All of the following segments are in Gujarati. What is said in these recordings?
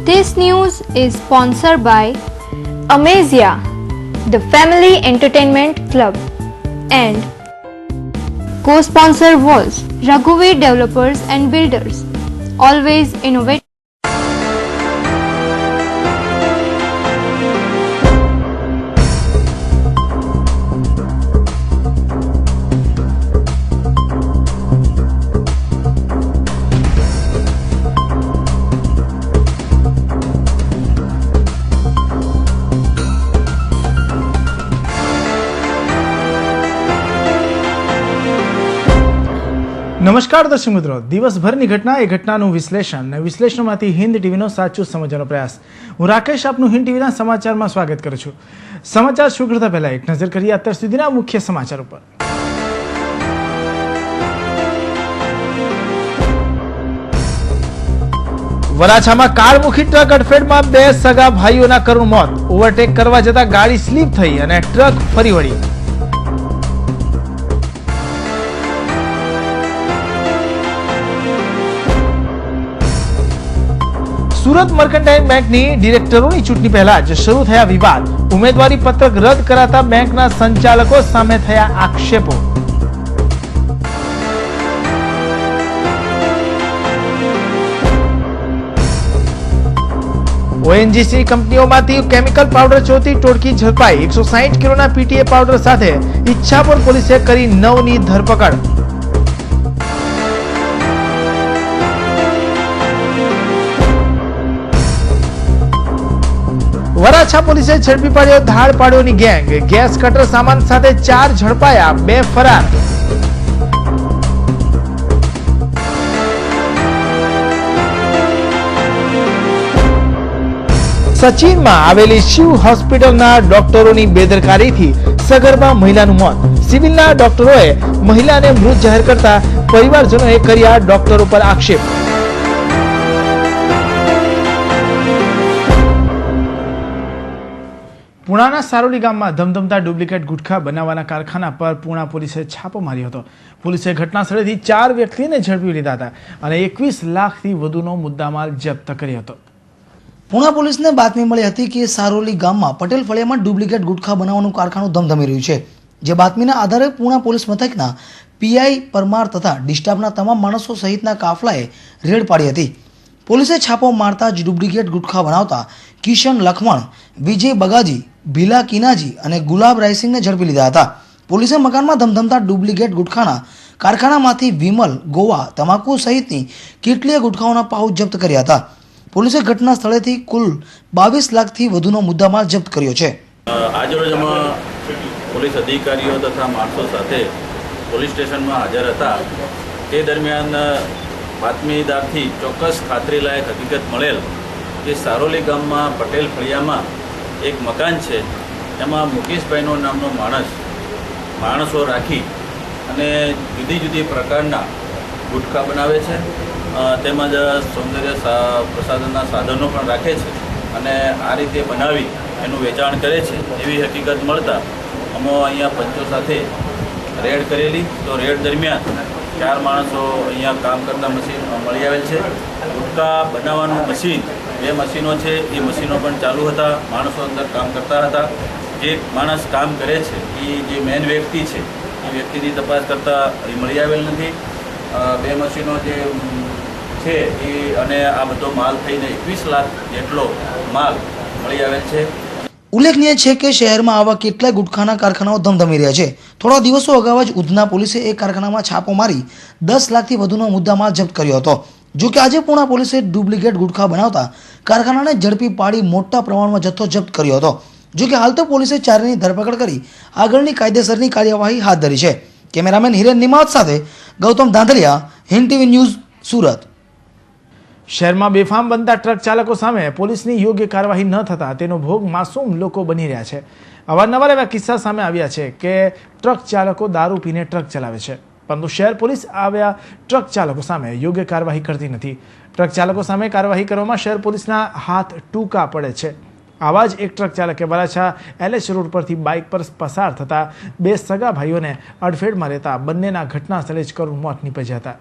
This news is sponsored by Amazia, the Family Entertainment Club, and co-sponsor was Raghuveer Developers and Builders, always innovative. નમસ્કાર દર્શક મિત્રો, દિવસભરની ઘટના એ ઘટનાનું વિશ્લેષણ અને વિશ્લેષણમાંથી હિન્દ ટીવીનો સાચું સમજવાનો પ્રયાસ. હું રાકેશ આપનું હિન્દ ટીવીના સમાચારમાં સ્વાગત કરું છું. સમાચાર શરૂ કરતા પહેલા એક નજર કરીએ અત્યાર સુધીના મુખ્ય સમાચાર ઉપર. વરાછામાં કારમુખી ટ્રક અડફેટમાં બે સગા ભાઈઓના કરુણ મોત. ઓવરટેક કરવા જતા ગાડી સ્લીપ થઈ અને ટ્રક ફરી વળી. સુરત મર્કન્ટાઇલ બેંકની ડિરેક્ટરોની ચૂંટણી પહેલા જ શરૂ થયા વિવાદ. ઉમેદવારી પત્રક રદ કરાતા બેંકના સંચાલકો સામે થયા આક્ષેપો. ઓએનજીસી કંપનીઓમાંથી કેમિકલ પાવડર ચોરતી ટોળકી ઝડપાઈ. 160 કિલોના પીટીએ પાવડર સાથે ઈચ્છાપુર પોલીસે કરી 9ની ધરપકડ. વરાછા પોલીસે ઝડપી પાડ્યો ધાડ પાડ્યોની ગેંગ. ગેસ કટર સામાન સાથે 4 ઝડપાયા, 2 ફરાર. સચિનમાં આવેલી શિવ હોસ્પિટલના ડોક્ટરોની બેદરકારીથી સગર્ભા મહિલાનું મોત. સિવિલના ડોક્ટરોએ મહિલાને મૃત જાહેર કરતા પરિવારજનોએ કર્યા ડોક્ટરો પર આક્ષેપ. પુણાના સારોલી ગામમાં ધમધમતા ડુપ્લિકેટ ગુટખા બનાવવાના કારખાના પર પુણા પોલીસે છાપો માર્યો હતો. પોલીસે ઘટના સ્થળેથી 4 વ્યક્તિને ઝડપી લીધા હતા અને 21 લાખથી વધુનો મુદ્દામાલ જપ્ત કર્યો હતો. પુણા પોલીસને બાતમી મળી હતી કે સારોલી ગામમાં પટેલ ફળિયામાં ડુપ્લિકેટ ગુટખા બનાવવાનું કારખાનું ધમધમી રહ્યું છે. જે બાતમીના આધારે પુણા પોલીસ મથકના પીઆઈ પરમાર તથા ડિસ્ટાફના તમામ માણસો સહિતના કાફલાએ રેડ પાડી હતી. પોલીસે છાપો મારતા જ ડુપ્લિકેટ ગુટખા બનાવતા કિશન લખમણ, વિજય બગાજી, ભીલા કિનાજી અને ગુલાબ રાયસિંગને ઝડપી લીધા હતા. પોલીસે મકાનમાં ધમધમતા ડુપ્લિકેટ ગુટખાના કારખાનામાંથી વિમલ, ગોવા, તમાકુ સહિતની કેટલીય ગુટખાઓના પાઉચ જપ્ત કર્યા હતા. પોલીસે ઘટના સ્થળેથી કુલ 22 લાખથી વધુનો મુદ્દામાલ જપ્ત કર્યો છે. આજરોજ અમે પોલીસ અધિકારીઓ તથા માણસો સાથે પોલીસ સ્ટેશનમાં હાજર હતા. તે દરમિયાન બાતમીદારથી ચોક્કસ ખાતરીલાયક હકીકત મળેલ કે સારોલી ગામમાં પટેલ ફળિયામાં એક મકાન છે. એમાં મુકેશભાઈનો નામનો માણસો રાખી અને જુદી જુદી પ્રકારના ગુટખા બનાવે છે. તેમજ સૌંદર્ય પ્રસાધનના સાધનો પણ રાખે છે અને આ રીતે બનાવી એનું વેચાણ કરે છે એવી હકીકત મળતા અમે અહીંયા પંચો સાથે રેડ કરેલી. તો રેડ દરમિયાન 4 માણસો અહીંયા કામ કરતા મશીન મળી આવેલ છે. ગુટખા બનાવવાનું મશીન 2 મશીનો છે, એ મશીનો પણ ચાલુ હતા. માણસો અંદર કામ કરતા હતા. જે માણસ કામ કરે છે એ જે મેન વ્યક્તિ છે એ વ્યક્તિની તપાસ કરતાં એ મળી આવેલ નથી. 2 મશીનો જે છે એ અને આ બધો માલ થઈને 21 લાખ જેટલો માલ મળી આવેલ છે. ઉલ્લેખનીય છે કે શહેરમાં આવા કેટલાય ગુટખાના કારખાનાઓ ધમધમી રહ્યા છે. થોડા દિવસો અગાઉ જ ઉધના પોલીસે એક કારખાનામાં છાપો મારી 10 લાખથી વધુનો મુદ્દામાલ જપ્ત કર્યો હતો. જો કે આજે પુણા પોલીસે ડુપ્લિકેટ ગુટખા બનાવતા કારખાનાને ઝડપી પાડી મોટા પ્રમાણમાં જથ્થો જપ્ત કર્યો હતો. જો કે હાલ તો પોલીસે 4ની ધરપકડ કરી આગળની કાયદેસરની કાર્યવાહી હાથ ધરી છે. કેમેરામેન હિરેન નિમાવત સાથે ગૌતમ ધાંધલિયા, હિન્દ ટીવી ન્યૂઝ, સુરત. શહેરમાં બેફામ બનતા ટ્રક ચાલકો સામે પોલીસની યોગ્ય કાર્યવાહી ન થતા તેનો ભોગ માસૂમ લોકો બની રહ્યા છે. અવારનવાર એવા કિસ્સા સામે આવ્યા છે કે ટ્રક ચાલકો દારૂ પીને ટ્રક ચલાવે છે, પરંતુ શહેર પોલીસ આવ્યા ટ્રક ચાલકો સામે યોગ્ય કાર્યવાહી કરતી નથી. ટ્રક ચાલકો સામે કાર્યવાહી કરવામાં શહેર પોલીસના હાથ ટૂંકા પડે છે. આવા જ એક ટ્રક ચાલકે વરાછા એલએચ રોડ પરથી બાઇક પર પસાર થતા 2 સગા ભાઈઓને અડફેટમાં લેતા બંનેના ઘટના સ્થળે જ કરુણ મોત નીપજ્યા હતા.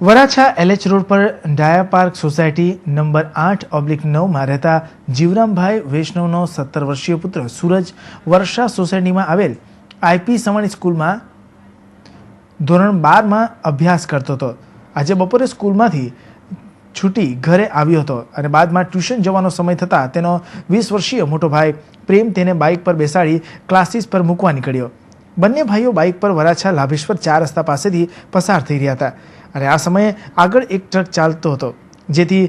વરાછા LH રોડ પર ડાયા પાર્ક સોસાયટી નંબર 8/9 રહેતા જીવરામભાઈ વૈષ્ણવનો 17 વર્ષીય પુત્ર સૂરજ વર્ષા સોસાયટીમાં આવેલ IP સવાણી સ્કૂલમાં ધોરણ 12માં અભ્યાસ કરતો હતો. આજે બપોરે સ્કૂલમાંથી છૂટી ઘરે આવ્યો હતો અને બાદમાં ટ્યુશન જવાનો સમય થતાં તેનો 20 વર્ષીય મોટો ભાઈ પ્રેમ તેને બાઇક પર બેસાડી ક્લાસીસ પર મૂકવા નીકળ્યો. બંને ભાઈઓ બાઇક પર વરાછા લાભેશ્વર 4 રસ્તા પાસેથી પસાર થઈ રહ્યા હતા અને આ સમયે આગળ એક ટ્રક ચાલતો હતો, જેથી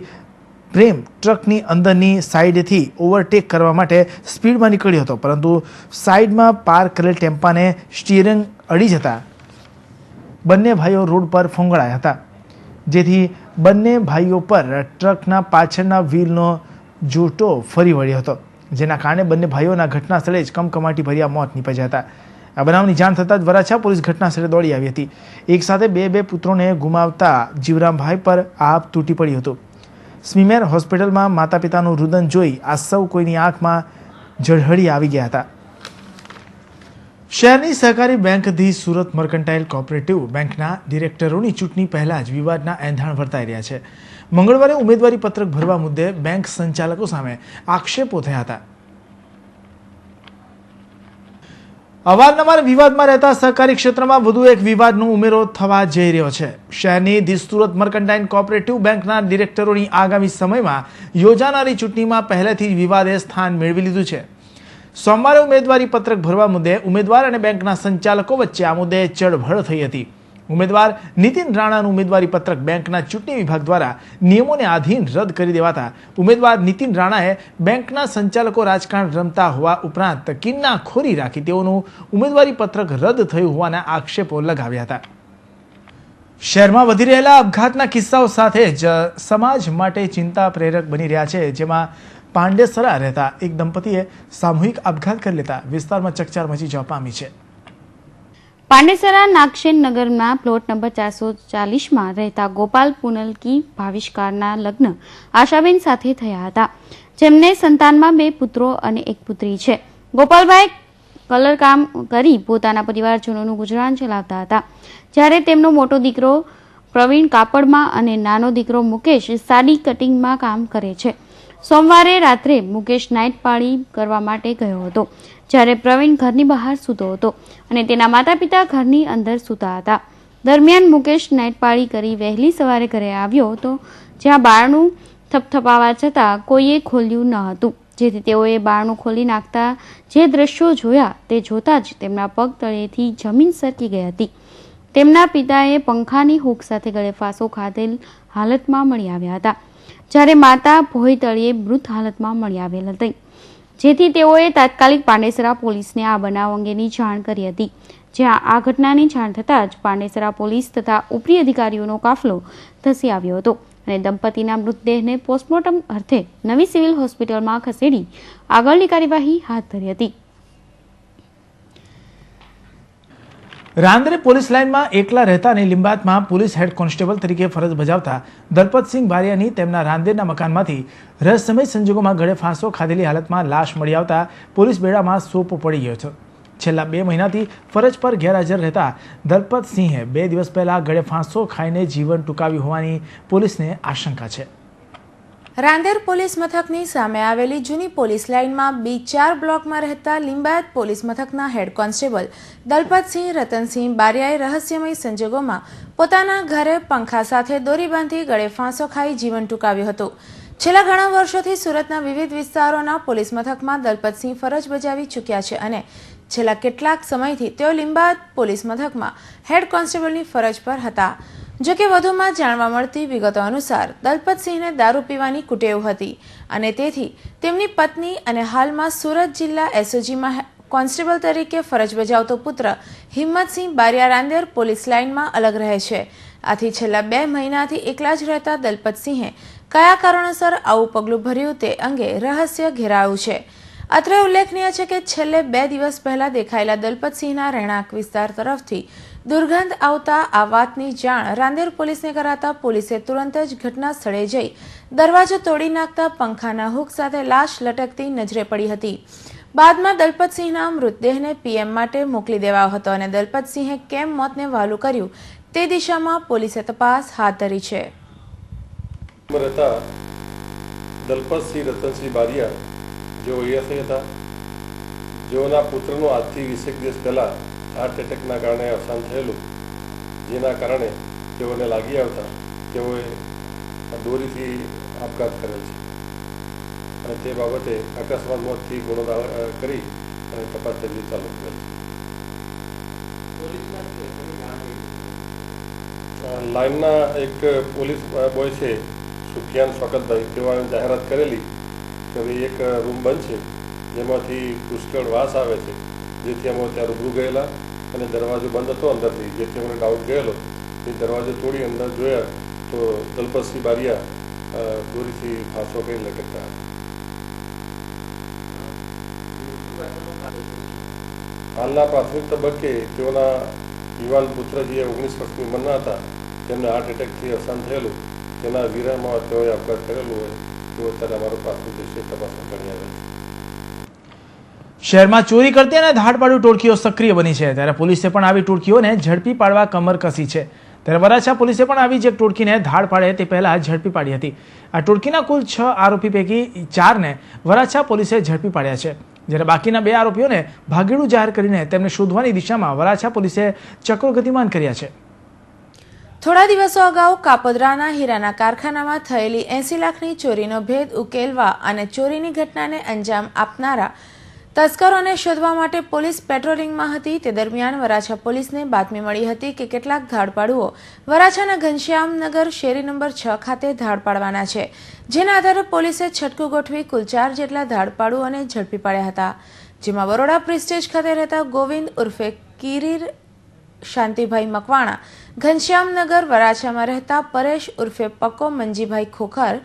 પ્રેમ ટ્રકની અંદરની સાઈડથી ઓવરટેક કરવા માટે સ્પીડમાં નીકળ્યો હતો, પરંતુ સાઈડમાં પાર્ક કરેલ ટેમ્પાને સ્ટીયરિંગ અડી જતા બંને ભાઈઓ રોડ પર ફોંગળાયા હતા, જેથી બંને ભાઈઓ પર ટ્રકના પાછળના વ્હીલનો જોટો ફરી વળ્યો હતો, જેના કારણે બંને ભાઈઓના ઘટના સ્થળે જ કમકમાટી ભર્યા મોત નીપજ્યા હતા. આ બનાવની જાણ થતાં જ વરાછા પોલીસ ઘટના સ્થળે દોડી આવી હતી. એક સાથે બે પુત્રોને ગુમાવતા જીવરામભાઈ પર આપ તૂટી પડ્યું હતું. સ્મીમેર હોસ્પિટલમાં માતા પિતાનું રુદન જોઈ આ સૌ કોઈની આંખમાં ઝળહળી આવી ગયા હતા. શહેરની સહકારી bank the Surat mercantile cooperative બેંકના ડિરેક્ટરોની ચૂંટણી પહેલા જ વિવાદના એંધાણ વર્તાઈ રહ્યા છે. મંગળવારે ઉમેદવારી પત્રક ભરવા મુદ્દે બેંક સંચાલકો સામે આક્ષેપો થયા હતા. અવારનવાર વિવાદમાં રહેતા સહકારી ક્ષેત્રમાં વધુ એક વિવાદનો ઉમેરો થવા જઈ રહ્યો છે. શહેરની ધી સુરત મર્કન્ટાઇલ કોઓપરેટિવ બેંકના ડિરેક્ટરોની આગામી સમયમાં યોજાનારી ચૂંટણીમાં પહેલેથી જ વિવાદે સ્થાન મેળવી લીધું છે. સોમવારે ઉમેદવારી પત્રક ભરવા મુદ્દે ઉમેદવાર અને બેંકના સંચાલકો વચ્ચે આ મુદ્દે ચડભળ થઈ હતી. ઉમેદવાર નીતિન રાણાનું ઉમેદવારી પત્રક બેંકના ચૂંટણી વિભાગ દ્વારા નિયમોને આધીન રદ કરી દેવાતા ઉમેદવાર નીતિન રાણાએ બેંકના સંચાલકો રાજકારણ રમતા હોવા ઉપરાંત કિન્નાખોરી રાખી તેઓનું ઉમેદવારી પત્રક રદ થયું હોવાના આક્ષેપો લગાવ્યા હતા. શહેરમાં વધી રહેલા અપઘાતના કિસ્સાઓ સાથે જ સમાજ માટે ચિંતા પ્રેરક બની રહ્યા છે, જેમાં પાંડેસરા રહેતા એક દંપતીએ સામૂહિક આપઘાત કરી લેતા વિસ્તારમાં ચકચાર મચી જવા પામી છે. પાંડેસરા નાગશેન નગરમાં પ્લોટ નંબર 440માં રહેતા ગોપાલ પુનલકી ભાવિષ્કારના લગ્ન આશાબેન સાથે થયા હતા, જેમને સંતાનમાં 2 પુત્રો અને 1 પુત્રી છે. ગોપાલભાઈ કલર કામ કરી પોતાના પરિવારજનોનું ગુજરાન ચલાવતા હતા, જ્યારે તેમનો મોટો દીકરો પ્રવીણ કાપડમાં અને નાનો દીકરો મુકેશ સાડી કટિંગમાં કામ કરે છે. સોમવારે રાત્રે મુકેશ નાઇટ પાળી કરવા માટે ગયો હતો, જ્યારે પ્રવીણ ઘરની બહાર સૂતો હતો અને તેના માતા પિતા ઘરની અંદર સૂતા હતા. દરમિયાન મુકેશ નાઇટ પાળી કરી વહેલી સવારે ઘરે આવ્યો હતો, જ્યાં બારણું થપથપાવા છતાં કોઈએ ખોલ્યું ન હતું, જેથી તેઓએ બારણું ખોલી નાખતા જે દ્રશ્યો જોયા તે જોતા જ તેમના પગ તળેથી જમીન સરકી ગઈ હતી. તેમના પિતાએ પંખાની હૂક સાથે ગળે ફાંસો ખાધેલ હાલતમાં મળી આવ્યા હતા, જ્યારે માતા ભોંય તળિયે મૃત હાલતમાં મળી આવેલ હતી, જેથી તેઓએ તાત્કાલિક પાંડેસરા પોલીસને આ બનાવ અંગેની જાણ કરી હતી. જ્યાં આ ઘટનાની જાણ થતાં જ પાંડેસરા પોલીસ તથા ઉપરી અધિકારીઓનો કાફલો ધસી આવ્યો હતો અને દંપતીના મૃતદેહને પોસ્ટમોર્ટમ અર્થે નવી સિવિલ હોસ્પિટલમાં ખસેડી આગળની કાર્યવાહી હાથ ધરી હતી. રાંદેર પોલીસ લાઇનમાં એકલા રહેતા અને લીંબાયતમાં પોલીસ હેડ કોન્સ્ટેબલ તરીકે ફરજ બજાવતા દલપતસિંહ બારિયાની તેમના રાંદેરના મકાનમાંથી રહસ્યમય સંજોગોમાં ગળે ફાંસો ખાધેલી હાલતમાં લાશ મળી આવતા પોલીસ બેડામાં સોપો પડી ગયો છે. છેલ્લા 2 મહિનાથી ફરજ પર ગેરહાજર રહેતા દલપતસિંહે 2 દિવસ પહેલા ગળે ફાંસો ખાઈને જીવન ટૂંકાવ્યું હોવાની પોલીસને આશંકા છે. રાંદેર પોલીસ મથકની સામે આવેલી જૂની પોલીસ લાઇનમાં B4 બ્લોકમાં રહેતા લિંબાયત પોલીસ મથકના હેડ કોન્સ્ટેબલ દલપતસિંહ રતનસિંહ બારિયાએ રહસ્યમય સંજોગોમાં પોતાના ઘરે પંખા સાથે દોરી બાંધી ગળે ફાંસો ખાઈ જીવન ટૂંકાવ્યું હતું. છેલ્લા ઘણા વર્ષોથી સુરતના વિવિધ વિસ્તારોના પોલીસ મથકમાં દલપતસિંહ ફરજ બજાવી ચૂક્યા છે અને છેલ્લા કેટલાક સમયથી તેઓ લિંબાયત પોલીસ મથકમાં હેડ કોન્સ્ટેબલની ફરજ પર હતા. જોકે વધુમાં જાણવા મળતી વિગતો અનુસાર દલપતસિંહને દારૂ પીવાની કુટેવ હતી અને તેથી તેમની પત્ની અને હાલમાં સુરત જિલ્લા SOGમાં કોન્સ્ટેબલ તરીકે ફરજ બજાવતો પુત્ર હિંમતસિંહ બારિયા રાંદેર પોલીસ લાઇનમાં અલગ રહે છે. આથી છેલ્લા 2 મહિનાથી એકલા જ રહેતા દલપતસિંહે કયા કારણોસર આવું પગલું ભર્યું તે અંગે રહસ્ય ઘેરાયું છે. અત્રે ઉલ્લેખનીય છે કે છેલ્લે 2 દિવસ પહેલા દેખાયેલા દલપતસિંહના રહેણાંક વિસ્તાર તરફથી દુર્ગંધ આવતા આ વાતની જાણ રાંદેર પોલીસને કરાતા પોલીસે તુરંત જ ઘટના સ્થળે જઈ દરવાજો તોડી નાખતા પંખાના હૂક સાથે લાશ લટકતી નજરે પડી હતી. બાદમાં દલપતસિંહના મૃતદેહને PM માટે મોકલી દેવાયો હતો અને દલપતસિંહે કેમ મોતને વહાલું કર્યું તે દિશામાં પોલીસે તપાસ હાથ ધરી છે. રહેતા દલપતસિંહ રતનસિંહ બારિયા જેઓ એએસઆઈ હતા, જેઓના પુત્રનું આજથી 20 દિવસ પહેલાં હાર્ટ એટેકના કારણે અવસાન થયેલું, જેના કારણે તેઓને લાગી આવતા તેઓએ દોરીથી આપઘાત કરેલ છે અને તે બાબતે અકસ્માત મોતથી ગુનો કરી અને તપાસ તજવીજ ચાલુ કરેલ છે. લાઇનના એક પોલીસ બોય છે સુફિયાન શોકતભાઈ, તેઓએ જાહેરાત કરેલી કે ભાઈ એક રૂમ બંધ છે જેમાંથી પુષ્કળ વાસ આવે છે, જેથી અમે ત્યાં રૂબરૂ ગયેલા અને દરવાજો બંધ હતો અંદરથી, જેથી અમને ડાઉટ ગયેલો. એ દરવાજો તોડી અંદર જોયા તો દલપતસિંહ બારિયા દોરીથી ફાંસો કરી લટકતા હતા. હાલના પ્રાથમિક તબક્કે તેઓના યુવાન પુત્ર જે 19 વર્ષની ઉંમરના હતા, તેમને હાર્ટ એટેકથી અવસાન થયેલું, તેના વિરામમાં તેઓએ આપઘાત કરેલું હોય તેઓ અત્યારે અમારો પ્રાથમિક દ્રષ્ટિએ તપાસમાં ગણી આવે છે. શહેરમાં ચોરી કરતી અને ધાડપાડુ ટોળકીઓ સક્રિય બની છે, ત્યારે પોલીસે પણ આવી ટોળકીઓને ઝડપી પાડવા કમર કસી છે. ત્યારે વરાછા પોલીસે પણ આવી જ એક ટોળકીને ધાડ પાડે તે પહેલા ઝડપી પાડી હતી. આ ટોળકીના કુલ 6 આરોપી પૈકી 4ને વરાછા પોલીસે ઝડપી પાડ્યા છે, જ્યારે બાકીના 2 આરોપીઓને ભાગેડું જાહેર કરીને તેમને શોધવાની દિશામાં વરાછા પોલીસે ચક્રો ગતિમાન કર્યા છે. થોડા દિવસો અગાઉ કાપોદ્રાના હીરાના કારખાનામાં થયેલી 80 લાખની ચોરીનો ભેદ ઉકેલવા અને ચોરીની ઘટનાને અંજામ આપનારા તસ્કરોને શોધવા માટે પોલીસ પેટ્રોલિંગમાં હતી. તે દરમિયાન વરાછા પોલીસને બાતમી મળી હતી કે કેટલાક ધાડપાડુઓ વરાછાના ઘનશ્યામનગર શેરી નંબર 6 ખાતે ધાડ પાડવાના છે, જેના આધારે પોલીસે છટકું ગોઠવી કુલ 4 જેટલા ધાડપાડુઓને ઝડપી પાડ્યા હતા, જેમાં બરોડા પ્રિસ્ટેજ ખાતે રહેતા ગોવિંદ ઉર્ફે કિરીર શાંતિભાઈ મકવાણા, ઘનશ્યામનગર વરાછામાં રહેતા પરેશ ઉર્ફે પક્કો મંજીભાઈ ખોખર,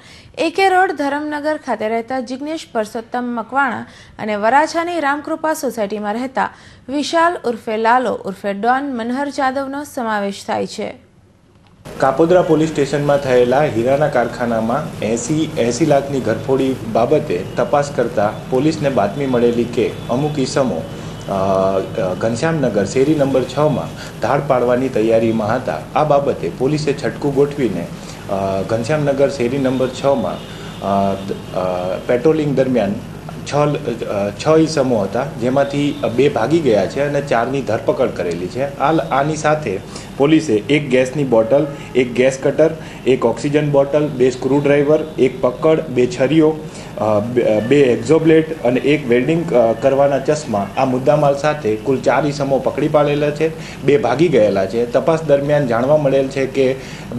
એકે રોડ ધરમનગર ખાતે રહેતા જિગ્નેશ પરસોત્તમ મકવાણા અને વરાછાની રામકૃપા સોસાયટીમાં રહેતા વિશાલ ઉર્ફે લાલો ઉર્ફે ડોન મનહર જાદવનો સમાવેશ થાય છે. કાપોદ્રા પોલીસ સ્ટેશનમાં થયેલા હીરાના કારખાનામાં 80 લાખની ઘરફોડી બાબતે તપાસ કરતા પોલીસને બાતમી મળેલી કે અમુક ઈસમો ઘનશ્યામનગર શેરી નંબર 6માં ધાડ પાડવાની તૈયારીમાં હતા. આ બાબતે પોલીસે છટકું ગોઠવીને ઘનશ્યામનગર શેરી નંબર 6માં પેટ્રોલિંગ દરમિયાન 6 ઈસમો હતા, જેમાંથી 2 ભાગી ગયા છે અને 4ની ધરપકડ કરેલી છે. આની સાથે પોલીસે 1 ગેસની bottle, 1 gas cutter, 1 oxygen bottle, 2 screwdriver, 1 પકડ, 2 છરીઓ, 2 એક્ઝોબ્લેડ અને 1 વેલ્ડિંગ કરવાના ચશ્મા આ મુદ્દામાલ સાથે કુલ 4 ઈસમો પકડી પાડેલા છે. 2 ભાગી ગયેલા છે. તપાસ દરમિયાન જાણવા મળેલ છે કે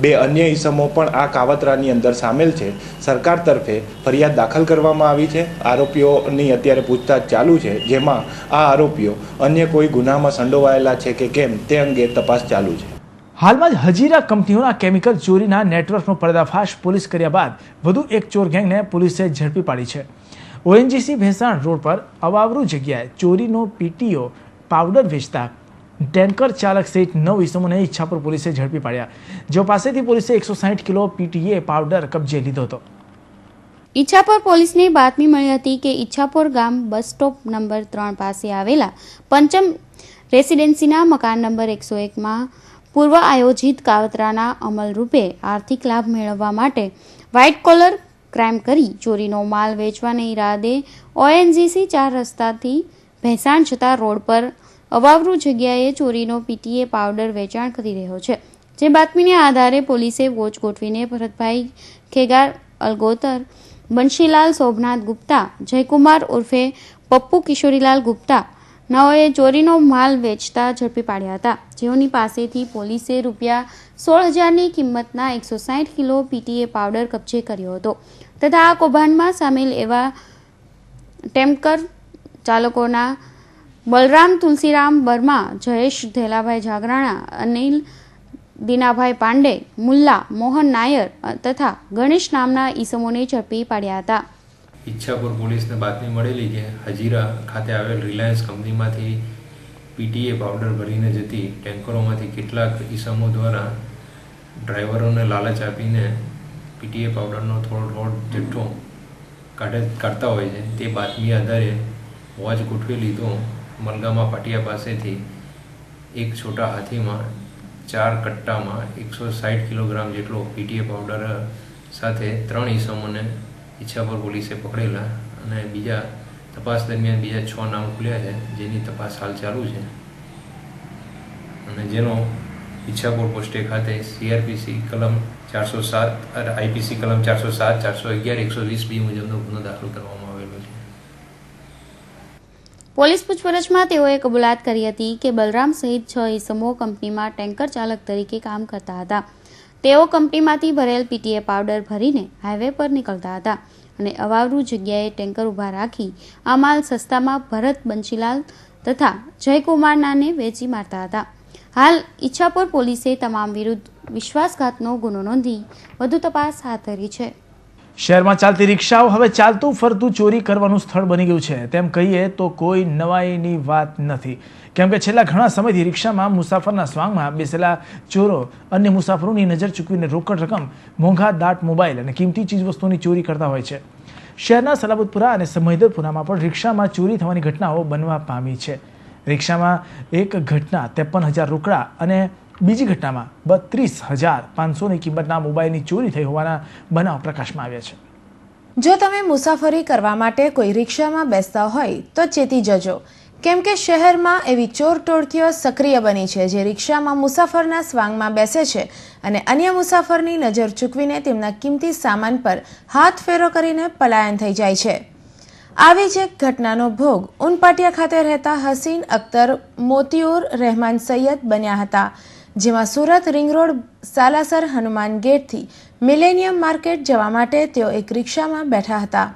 2 અન્ય ઈસમો પણ આ કાવતરાની અંદર સામેલ છે. સરકાર તરફે ફરિયાદ દાખલ કરવામાં આવી છે. આરોપીઓની અત્યારે પૂછતાછ ચાલુ છે, જેમાં આ આરોપીઓ અન્ય કોઈ ગુનામાં સંડોવાયેલા છે કે કેમ તે અંગે તપાસ ચાલુ છે. હાલમાં જ હજીરા કંપનીઓના કેમિકલ ચોરીના નેટવર્કનો પર્દાફાશ પોલીસ કર્યા બાદ વધુ એક ચોર ગેંગને પોલીસે ઝડપી પાડી છે. ઓએનજીસી ભેંસાણ રોડ પર અવાવરૂ જગ્યાએ ચોરીનો પીટીઓ પાવડર વેચતા ટેન્કર ચાલક સહિત 9 ઈસમોને ઈચ્છાપુર પોલીસે ઝડપી પાડ્યા, જેઓ પાસેથી પોલીસે 160 કિલો પીટીએ પાવડર કબજે લીધો હતો. ઈચ્છાપુર પોલીસને બાતમી મળી હતી કે ઈચ્છાપુર ગામ બસ સ્ટોપ નંબર 3 પાસે આવેલા પંચમ રેસિડેન્સીના મકાન નંબર 101માં પૂર્વ આયોજિત કાવતરાના અમલ રૂપે આર્થિક લાભ મેળવવા માટે વ્હાઇટ કોલર ક્રાઇમ કરી ચોરીનો માલ વેચવાને ઈરાદે ઓએનજીસી 4 રસ્તાથી ભેંસાણ જતા રોડ પર અવાવરૂ જગ્યાએ ચોરીનો પીટીએ પાવડર વેચાણ કરી રહ્યો છે. જે બાતમીને આધારે પોલીસે વોચ ગોઠવીને ભરતભાઈ ખેગાર અલગોતર, બંશીલાલ શોભનાથ ગુપ્તા, જયકુમાર ઉર્ફે પપ્પુ કિશોરીલાલ ગુપ્તા નાઓએ ચોરીનો માલ વેચતા ઝડપી પાડ્યા હતા, જેઓની પાસેથી પોલીસે ₹16,000ની કિંમતના 160 કિલો પીટીએ પાવડર કબજે કર્યો હતો તથા આ કૌભાંડમાં સામેલ એવા ટેન્કર ચાલકોના બલરામ તુલસીરામ વર્મા, જયેશ ધેલાભાઈ જાગરાણા, અનિલ દીનાભાઈ પાંડે, મુલ્લા મોહન નાયર તથા ગણેશ નામના ઈસમોને ઝડપી પાડ્યા હતા. ઈચ્છાપુર પોલીસને બાતમી મળેલી કે હજીરા ખાતે આવેલ રિલાયન્સ કંપનીમાંથી પીટીએ પાવડર ભરીને જતી ટેન્કરોમાંથી કેટલાક ઈસમો દ્વારા ડ્રાઈવરોને લાલચ આપીને પીટીએ પાવડરનો થોડો જથ્થો કાઢતા હોય છે. તે બાતમી આધારે વોચ ગોઠવેલી તો મલગામા પાટિયા પાસેથી એક છોટા હાથીમાં 4 કટ્ટામાં 160 કિલોગ્રામ જેટલો પીટીએ પાવડર સાથે 3 ઈસમોને ઈચ્છાપુર પોલીસે પકડેલા અને બીજા તપાસ દરમિયાન બીજા 6 નામ ખુલ્યા છે, જેની તપાસ હાલ ચાલુ છે અને જેનો ઈચ્છાપુર પોસ્ટે ખાતે સીઆરપીસી કલમ 407 આઈપીસી કલમ 407, 411, 120B મુજબનો ગુનો દાખલ કરવામાં આવેલો છે. પોલીસ પૂછપરછમાં તેઓએ કબૂલાત કરી હતી કે બલરામ સહિત 6 ઈસમો કંપનીમાં ટેન્કર ચાલક તરીકે કામ કરતા હતા. તેઓ કંપનીમાંથી ભરેલ પીટીએ પાવડર ભરીને હાઈવે પર નીકળતા હતા અને અવાવરૂ જગ્યાએ ટેન્કર ઊભા રાખી આ માલ સસ્તામાં ભરત બંશીલાલ તથા જયકુમારનાને વેચી મારતા હતા. હાલ ઈચ્છાપુર પોલીસે તમામ વિરુદ્ધ વિશ્વાસઘાતનો ગુનો નોંધી વધુ તપાસ હાથ ધરી છે. શહેરમાં ચાલતી રિક્ષાઓ હવે ચાલતું ફરતું ચોરી કરવાનું સ્થળ બની ગયું છે તેમ કહીએ તો કોઈ નવાઈની વાત નથી, કેમ કે છેલ્લા ઘણા સમયથી રિક્ષામાં મુસાફરના સ્વાંગમાં બેસેલા ચોરો અન્ય મુસાફરોની નજર ચૂકવીને રોકડ રકમ, મોંઘા દાટ મોબાઈલ અને કિંમતી ચીજવસ્તુઓની ચોરી કરતા હોય છે. શહેરના સલાબતપુરા અને મૈદરપુરામાં પણ રિક્ષામાં ચોરી થવાની ઘટનાઓ બનવા પામી છે. રિક્ષામાં એક ઘટના 53,000 રોકડા અને બીજી ઘટનામાં 32,500ની કિંમતના મોબાઈલની ચોરી થઈ હોવાના બનાવ પ્રકાશમાં આવ્યા છે. જો તમે મુસાફરી કરવા માટે કોઈ રિક્ષામાં બેસતા હોય તો ચેતી જજો, કેમ કે શહેરમાં એવી ચોર ટોળકીઓ સક્રિય બની છે જે રિક્ષામાં મુસાફરના સ્વાંગમાં બેસે છે અને અન્ય મુસાફરની નજર ચૂકવીને તેમના કિંમતી સામાન પર હાથ ફેરો કરીને પલાયન થઈ જાય છે. આવી જ એક ઘટનાનો ભોગ ઉનપાટિયા ખાતે રહેતા હસીન અખ્તર મોતીઉર રહેમાન સૈયદ બન્યા હતા, જેમાં સુરત રિંગ રોડ સાલાસર હનુમાન ગેટથી મિલેનિયમ માર્કેટ જવા માટે તેઓ એક રિક્ષામાં બેઠા હતા.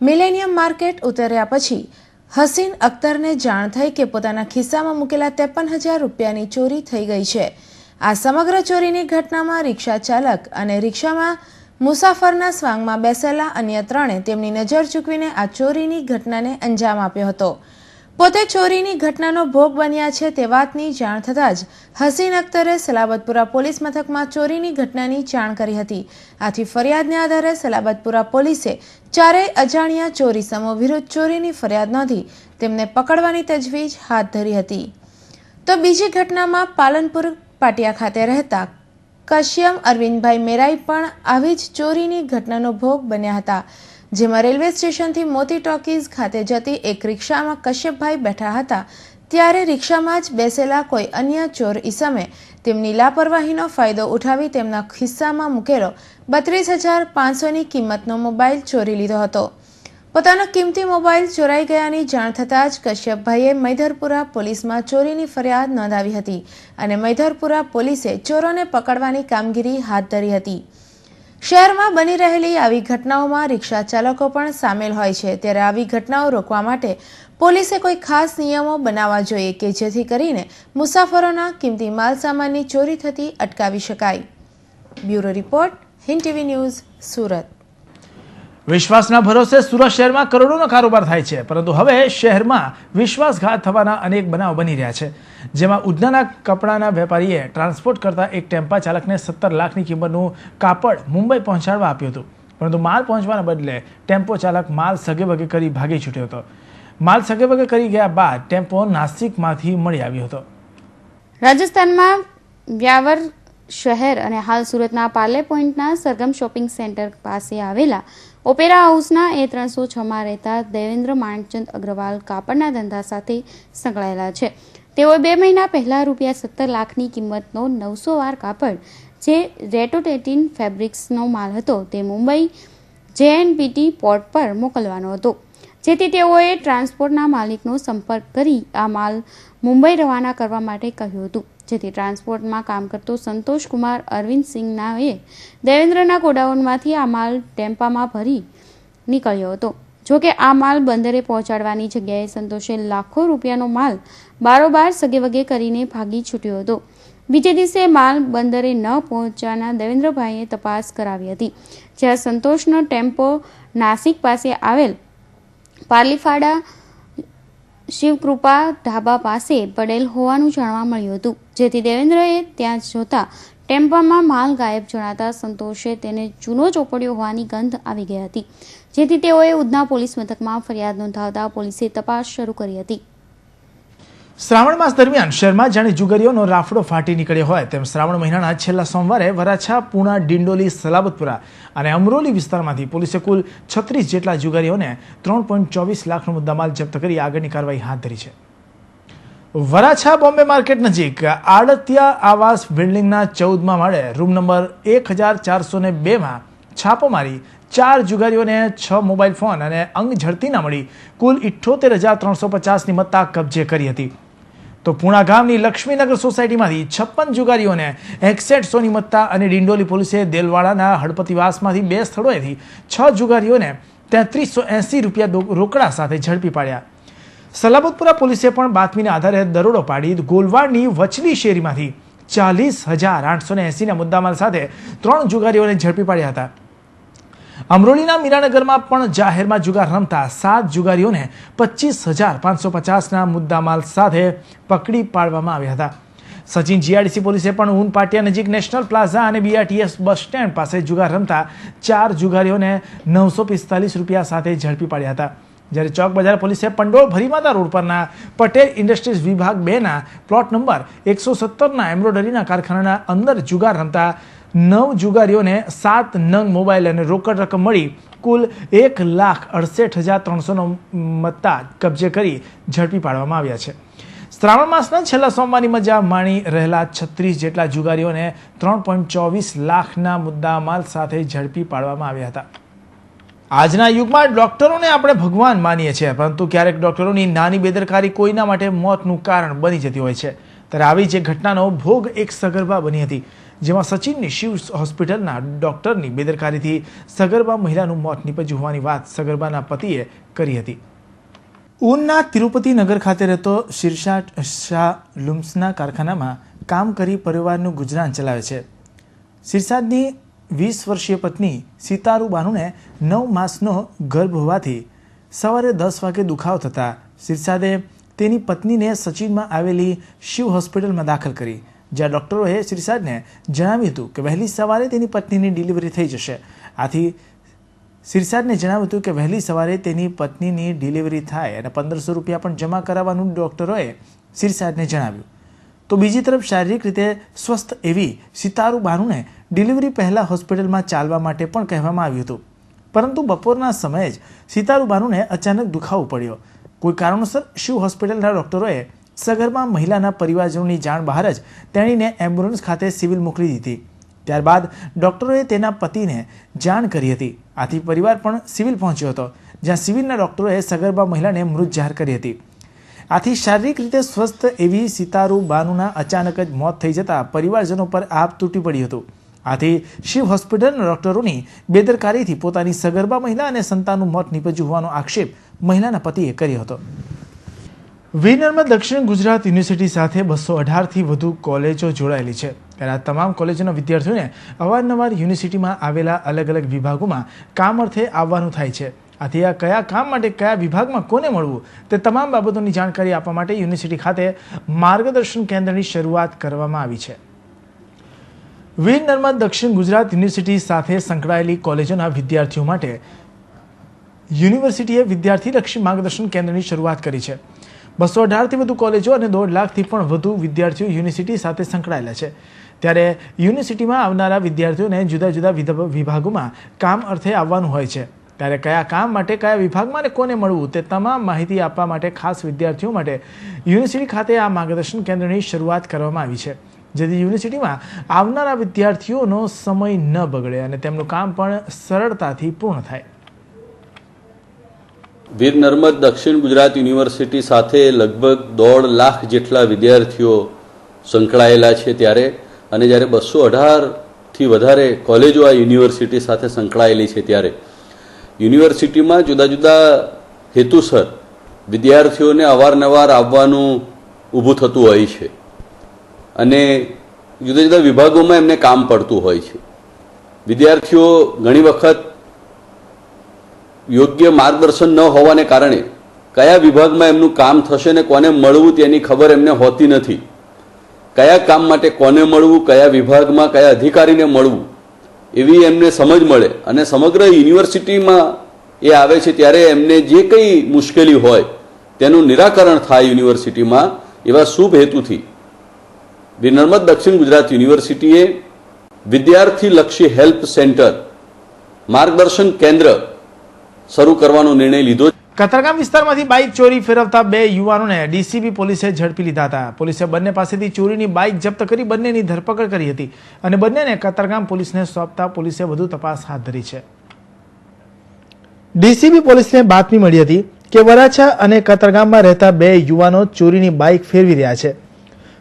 મિલેનિયમ માર્કેટ ઉતર્યા પછી હસીન અખ્તરને જાણ થઈ કે પોતાના ખિસ્સામાં મૂકેલા 53,000 રૂપિયાની ચોરી થઈ ગઈ છે. આ સમગ્ર ચોરીની ઘટનામાં રિક્ષા ચાલક અને રિક્ષામાં મુસાફરના સ્વાંગમાં બેસેલા અન્ય 3એ તેમની નજર ચૂકવીને આ ચોરીની ઘટનાને અંજામ આપ્યો હતો. પોતે ચોરીની ઘટનાનો ભોગ બન્યા છે તે વાતની જાણ થતાં જ હસીન અખ્તરે સલાબતપુરા પોલીસ મથકમાં ચોરીની ઘટનાની જાણ કરી હતી. આથી ફરિયાદને આધારે સલાબતપુરા પોલીસે 4 અજાણ્યા ચોરી સમૂહ વિરુદ્ધ ચોરીની ફરિયાદ નોંધી તેમને પકડવાની તજવીજ હાથ ધરી હતી. તો બીજી ઘટનામાં પાલનપુર પાટિયા ખાતે રહેતા કશ્યમ અરવિંદભાઈ મેરાઈ પણ આવી જ ચોરીની ઘટનાનો ભોગ બન્યા હતા, જેમાં રેલવે સ્ટેશનથી મોતી ટોકીઝ ખાતે જતી એક રિક્ષામાં કશ્યપભાઈ બેઠા હતા ત્યારે રિક્ષામાં જ બેસેલા કોઈ અન્ય ચોર ઈસમે તેમની લાપરવાહીનો ફાયદો ઉઠાવી તેમના ખિસ્સામાં મૂકેલો 32,500ની કિંમતનો મોબાઈલ ચોરી લીધો હતો. પોતાનો કિંમતી મોબાઈલ ચોરાઈ ગયાની જાણ થતાં જ કશ્યપભાઈએ મૈદરપુરા પોલીસમાં ચોરીની ફરિયાદ નોંધાવી હતી અને મૈદરપુરા પોલીસે ચોરોને પકડવાની કામગીરી હાથ ધરી હતી. શહેરમાં બની રહેલી આવી ઘટનાઓમાં રિક્ષા ચાલકો પણ સામેલ હોય છે, ત્યારે આવી ઘટનાઓ રોકવા માટે પોલીસે કોઈ ખાસ નિયમો બનાવવા જોઈએ કે જેથી કરીને મુસાફરોના કિંમતી માલસામાનની ચોરી થતી અટકાવી શકાય. Bureau report, Hind TV news, Surat. વિશ્વાસના ભરોસે સુરત શહેરમાં કરોડોનો કારોબાર થાય છે, પરંતુ હવે શહેરમાં વિશ્વાસઘાત થવાના અનેક બનાવ બની રહ્યા છે, જેમાં ઉધનાના કપડાના વેપારીએ ટ્રાન્સપોર્ટ કરતા એક ટેમ્પા ચાલકને 17 લાખની કિંમતનું કાપડ મુંબઈ પહોંચાડવા આપ્યું હતું, પરંતુ માલ પહોંચવાના બદલે ટેમ્પો ચાલક માલ સગેવગે કરી ભાગી છૂટ્યો હતો. માલ સગેવગે કરી ગયા બાદ ટેમ્પો નાસિકમાંથી મળી આવ્યો હતો. રાજસ્થાનમાં વ્યાવર શહેર અને હાલ સુરતના પાર્લે પોઈન્ટના સરગમ શોપિંગ સેન્ટર પાસે આવેલા ઓપેરા હાઉસના A306માં રહેતા દેવેન્દ્ર માણકચંદ અગ્રવાલ કાપડના ધંધા સાથે સંકળાયેલા છે. તેઓ 2 મહિના પહેલા ₹17 લાખની કિંમતનો 900 વાર કાપડ જે રેટોટેટિન ફેબ્રિક્સનો માલ હતો તે મુંબઈ JNPT પોર્ટ પર મોકલવાનો હતો, જેથી તેઓએ ટ્રાન્સપોર્ટના માલિકનો સંપર્ક કરી આ માલ મુંબઈ રવાના કરવા માટે કહ્યું હતું, જેથી ટ્રાન્સપોર્ટમાં કામ કરતો સંતોષ કુમાર અરવિંદસિંહ નાએ દેવેન્દ્રના ગોડાઉનમાંથી આ માલ ટેમ્પામાં ભરી નીકળ્યો હતો. જોકે આ માલ બંદરે પહોંચાડવાની જગ્યાએ સંતોષે લાખો રૂપિયાનો માલ બારોબાર સગેવગે કરીને ભાગી છૂટ્યો હતો. બીજે દિવસે માલ બંદરે ન પહોંચવાના દેવેન્દ્રભાઈએ તપાસ કરાવી હતી, જ્યાં સંતોષનો ટેમ્પો નાસિક પાસે આવેલ પારલીફાડા શિવકૃપા ઢાબા પાસે પડેલ હોવાનું જાણવા મળ્યું હતું, જેથી દેવેન્દ્રએ ત્યાં જોતા ટેમ્પામાં માલ ગાયબ જણાતા સંતોષે તેને ચૂનો ચોપડ્યો હોવાની ગંધ આવી ગઈ હતી, જેથી તેઓએ ઉધના પોલીસ મથકમાં ફરિયાદ નોંધાવતા પોલીસે તપાસ શરૂ કરી હતી. શ્રાવણ માસ દરમિયાન શહેરમાં જાણે જુગારીઓનો રાફડો ફાટી નીકળ્યો હોય તેમ શ્રાવણ મહિનાના છેલ્લા સોમવારે વરાછા, પૂણા, ડિંડોલી, સલાબતપુરા અને અમરોલી વિસ્તારમાંથી પોલીસે કુલ 36 જેટલા જુગારીઓને 3.24 લાખનો મુદ્દામાલ જપ્ત કરી આગળની કાર્યવાહી હાથ ધરી છે. વરાછા બોમ્બે માર્કેટ નજીક આડતિયા આવાસ બિલ્ડિંગના 14મા માળે રૂમ નંબર 1402માં છાપો મારી 4 જુગારીઓને 6 મોબાઈલ ફોન અને અંગ ઝડપીના મળી કુલ 78,350ની મત્તા કબજે કરી હતી. તો પૂણા ગામની લક્ષ્મીનગર સોસાયટીમાંથી 56 જુગારીઓને 6100ની મત્તા અને ડિંડોલી પોલીસે દેલવાડાના હળપતિવાસમાંથી 2 સ્થળોએથી 6 જુગારીઓને 3380 રૂપિયા રોકડા સાથે ઝડપી પાડ્યા. સલાબતપુરા પોલીસે પણ બાતમીના આધારે દરોડો પાડી ગોલવાડની વચલી શેરીમાંથી 40,880ના મુદ્દામાલ સાથે 3 જુગારીઓને ઝડપી પાડ્યા હતા. અમરોલીના મીરાનગરમાં પણ જાહેરમાં જુગાર રમતા 7 જુગારીઓને 25,550ના મુદ્દામાલ સાથે પકડી પાડવામાં આવ્યા હતા. સચિન જીઆરડીસી પોલીસે પણ ઊન પાટિયા નજીક નેશનલ પ્લાઝા અને બીઆરટીએસ બસ સ્ટેન્ડ પાસે જુગાર રમતા 4 જુગારીઓને 945 રૂપિયા સાથે ઝડપી પાડ્યા હતા. જ્યારે ચોક બજાર પોલીસે પંડોળ ભરીમાતા રોડ પરના પટેલ ઇન્ડસ્ટ્રીઝ વિભાગ 2ના પ્લોટ નંબર 117ના એમ્બ્રોડરીના કારખાનાના અંદર જુગાર રમતા 9 જુગારીઓને 7 નંગ મોબાઈલ અને રોકડ રકમ મળી કુલ 1,68,300નો મત્તા કબજે કરી ઝડપી પાડવામાં આવ્યા છે. શ્રાવણ માસના છેલ્લા સોમવારની મજા માણી રહેલા 36 જેટલા જુગારીઓને 3.24 લાખના મુદ્દામાલ સાથે ઝડપી પાડવામાં આવ્યા હતા. આજના યુગમાં ડોક્ટરોને આપણે ભગવાન માનીએ છીએ, પરંતુ ક્યારેક ડોક્ટરોની નાની બેદરકારી કોઈના માટે મોતનું કારણ બની જતી હોય છે. ત્યારે આવી જે ઘટનાનો ભોગ એક સગર્ભા બની હતી, જેમાં સચિનની શિવ હોસ્પિટલના ડોક્ટરની બેદરકારીથી સગર્ભા મહિલાનું મોત નીપજ્યું હોવાની વાત સગર્ભાના પતિએ કરી હતી. ઊનના તિરુપતિ નગર ખાતે રહેતો શિરસાટ શાહ લુમ્સના કારખાનામાં કામ કરી પરિવારનું ગુજરાન ચલાવે છે. શિરસાટની 20 વર્ષીય પત્ની સિતારુ બાનુને 9 માસનો ગર્ભ હોવાથી સવારે 10 વાગે દુખાવો થતાં શિરસાદે તેની પત્નીને સચિનમાં આવેલી શિવ હોસ્પિટલમાં દાખલ કરી, જ્યાં ડૉક્ટરોએ શિરસાદને જણાવ્યું હતું કે વહેલી સવારે તેની પત્નીની ડિલિવરી થઈ જશે. આથી શિરસાદને જણાવ્યું હતું કે વહેલી સવારે તેની પત્નીની ડિલિવરી થાય અને 1500 રૂપિયા પણ જમા કરાવવાનું ડૉક્ટરોએ શિરસાદને જણાવ્યું. તો બીજી તરફ શારીરિક રીતે સ્વસ્થ એવી સિતારુ બાનુને ડિલિવરી પહેલાં હોસ્પિટલમાં ચાલવા માટે પણ કહેવામાં આવ્યું હતું, પરંતુ બપોરના સમયે જ સિતારુ બાનુને અચાનક દુખાવો પડ્યો. કોઈ કારણોસર શિવ હોસ્પિટલના ડૉક્ટરોએ સગર્ભા મહિલાના પરિવારજનોની જાણ બહાર જ તેણીને એમ્બ્યુલન્સ ખાતે સિવિલ મોકલી દીધી. ત્યારબાદ ડૉક્ટરોએ તેના પતિને જાણ કરી હતી. આથી પરિવાર પણ સિવિલ પહોંચ્યો હતો, જ્યાં સિવિલના ડૉક્ટરોએ સગર્ભા મહિલાને મૃત જાહેર કરી હતી. આથી શારીરિક રીતે સ્વસ્થ એવી સિતારુ બાનુના અચાનક જ મોત થઈ જતાં પરિવારજનો પર આપ તૂટી પડ્યું હતું. આથી શિવ હોસ્પિટલના ડૉક્ટરોની બેદરકારીથી પોતાની સગર્ભા મહિલા અને સંતાનનું મોત નીપજ્યું હોવાનો આક્ષેપ મહિલાના પતિએ કર્યો હતો. વીર નર્મદ દક્ષિણ ગુજરાત યુનિવર્સિટી સાથે 218થી વધુ કોલેજો જોડાયેલી છે. ત્યારે આ તમામ કોલેજોના વિદ્યાર્થીઓને અવારનવાર યુનિવર્સિટીમાં આવેલા અલગ અલગ વિભાગોમાં કામ અર્થે આવવાનું થાય છે. આથી આ કયા કામ માટે કયા વિભાગમાં કોને મળવું તે તમામ બાબતોની જાણકારી આપવા માટે યુનિવર્સિટી ખાતે માર્ગદર્શન કેન્દ્રની શરૂઆત કરવામાં આવી છે. વીર નર્મદ દક્ષિણ ગુજરાત યુનિવર્સિટી સાથે સંકળાયેલી કોલેજોના વિદ્યાર્થીઓ માટે યુનિવર્સિટીએ વિદ્યાર્થીલક્ષી માર્ગદર્શન કેન્દ્રની શરૂઆત કરી છે. 218થી વધુ કોલેજો અને 1.5 લાખથી પણ વધુ વિદ્યાર્થીઓ યુનિવર્સિટી સાથે સંકળાયેલા છે. ત્યારે યુનિવર્સિટીમાં આવનારા વિદ્યાર્થીઓને જુદા જુદા વિભાગોમાં કામ અર્થે આવવાનું હોય છે. ત્યારે કયા કામ માટે કયા વિભાગમાં અને કોને મળવું તે તમામ માહિતી આપવા માટે ખાસ વિદ્યાર્થીઓ માટે યુનિવર્સિટી ખાતે આ માર્ગદર્શન કેન્દ્રની શરૂઆત કરવામાં આવી છે, જેથી યુનિવર્સિટીમાં આવનારા વિદ્યાર્થીઓનો સમય ન બગડે અને તેમનું કામ પણ સરળતાથી પૂર્ણ થાય. વીર નર્મદ દક્ષિણ ગુજરાત યુનિવર્સિટી સાથે લગભગ 1.5 લાખ જેટલા વિદ્યાર્થીઓ સંકળાયેલા છે. ત્યારે અને જ્યારે 218થી વધારે કોલેજો આ યુનિવર્સિટી સાથે સંકળાયેલી છે, ત્યારે યુનિવર્સિટીમાં જુદા જુદા હેતુસર વિદ્યાર્થીઓને અવારનવાર આવવાનું ઊભું થતું હોય છે અને જુદા જુદા વિભાગોમાં એમને કામ પડતું હોય છે. વિદ્યાર્થીઓ ઘણી વખત યોગ્ય માર્ગદર્શન ન હોવાને કારણે કયા વિભાગમાં એમનું કામ થશે ને કોને મળવું તેની ખબર એમને હોતી નથી. કયા કામ માટે કોને મળવું, કયા વિભાગમાં કયા અધિકારીને મળવું એવી એમને સમજ મળે અને સમગ્ર યુનિવર્સિટીમાં એ આવે છે ત્યારે એમને જે કંઈ મુશ્કેલી હોય તેનું નિરાકરણ થાય યુનિવર્સિટીમાં એવા શુભ હેતુથી ધી નર્મદ દક્ષિણ ગુજરાત યુનિવર્સિટીએ વિદ્યાર્થીલક્ષી હેલ્પ સેન્ટર માર્ગદર્શન કેન્દ્ર શરૂ કરવાનો નિર્ણય લીધો. કતારગામ વિસ્તારમાંથી બાઇક ચોરી ફેરવતા 2 યુવાનોને ડીસીબી પોલીસે ઝડપી લીધા હતા. પોલીસે બંને પાસેથી ચોરીની બાઇક જપ્ત કરી બંનેની ધરપકડ કરી હતી અને બંનેને કતારગામ પોલીસને સોંપતા પોલીસે વધુ તપાસ હાથ ધરી છે. ડીસીબી પોલીસને બાતમી મળી હતી કે વરાછા અને કતારગામમાં રહેતા 2 યુવાનો ચોરીની બાઇક ફેરવી રહ્યા છે.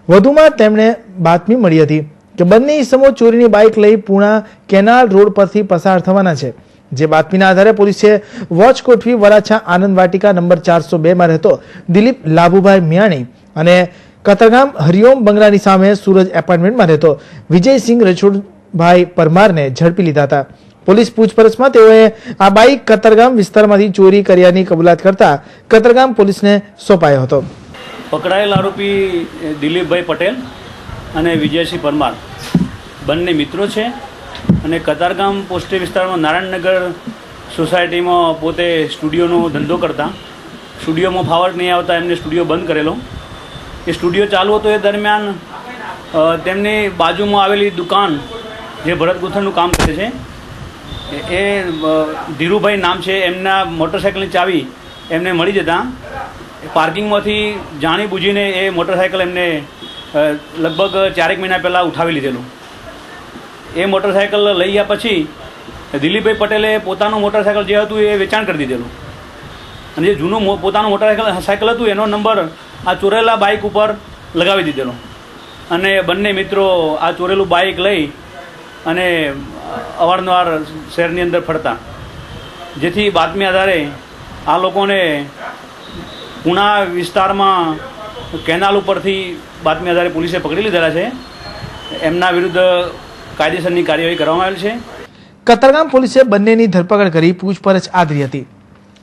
વધુમાં તેમણે બાતમી મળી હતી કે બંને ઈસમો ચોરીની બાઇક લઈ પૂણા કેનાલ રોડ પરથી પસાર થવાના છે. જે બાતમીના આધારે પોલીસે વોચ ગોઠવી વરાછા આનંદ વાટિકા નંબર 402 માં રહેતો દિલીપ લાભુભાઈ મિયાણી અને કતારગામ હરિઓમ બંગલાની સામે સૂરજ એપાર્ટમેન્ટમાં રહેતો વિજયસિંહ રછોડભાઈ પરમારને ઝડપી લીધા હતા. પોલીસ પૂછપરછમાં તેઓએ આ બાઇક કતારગામ વિસ્તારમાંથી ચોરી કર્યાની કબૂલાત કરતા કતારગામ પોલીસને સોંપાયો હતો. પકડાયેલ આરોપી દિલીપભાઈ પટેલ અને વિજયસિંહ પરમાર બંને મિત્રો છે અને કતારગામ પોસ્ટે વિસ્તારમાં નારાયણનગર સોસાયટીમાં પોતે સ્ટુડિયોનો ધંધો કરતા. સ્ટુડિયોમાં ફાવટ નહીં આવતા એમને સ્ટુડિયો બંધ કરેલો. એ સ્ટુડિયો ચાલુ હતો એ દરમિયાન તેમની બાજુમાં આવેલી દુકાન જે ભરત ગૂંથણનું કામ કરે છે એ ધીરુભાઈ નામ છે, એમના મોટરસાઇકલની ચાવી એમને મળી જતાં પાર્કિંગમાંથી જાણી બૂજીને એ મોટરસાઇકલ એમને લગભગ 4 મહિના પહેલાં ઉઠાવી લીધેલું. એ મોટરસાઇકલ લઈ ગયા પછી દિલીપભાઈ પટેલે પોતાનું મોટરસાઇકલ જે હતું એ વેચાણ કરી દીધેલું અને જે જૂનું પોતાનું મોટરસાઇકલ હતું એનો નંબર આ ચોરેલા બાઇક ઉપર લગાવી દીધેલો અને બંને મિત્રો આ ચોરેલું બાઇક લઈ અને અવારનવાર શહેરની અંદર ફરતા, જેથી બાતમી આધારે આ લોકોને પૂણા વિસ્તારમાં કેનાલ ઉપરથી બાતમી આધારે પોલીસે પકડી લીધેલા છે. એમના વિરુદ્ધ કાયદેસરની કાર્યવાહી કરવામાં આવેલ છે. કતારગામ પોલીસે બંનેની ધરપકડ કરી પૂછપરછ આદરી હતી,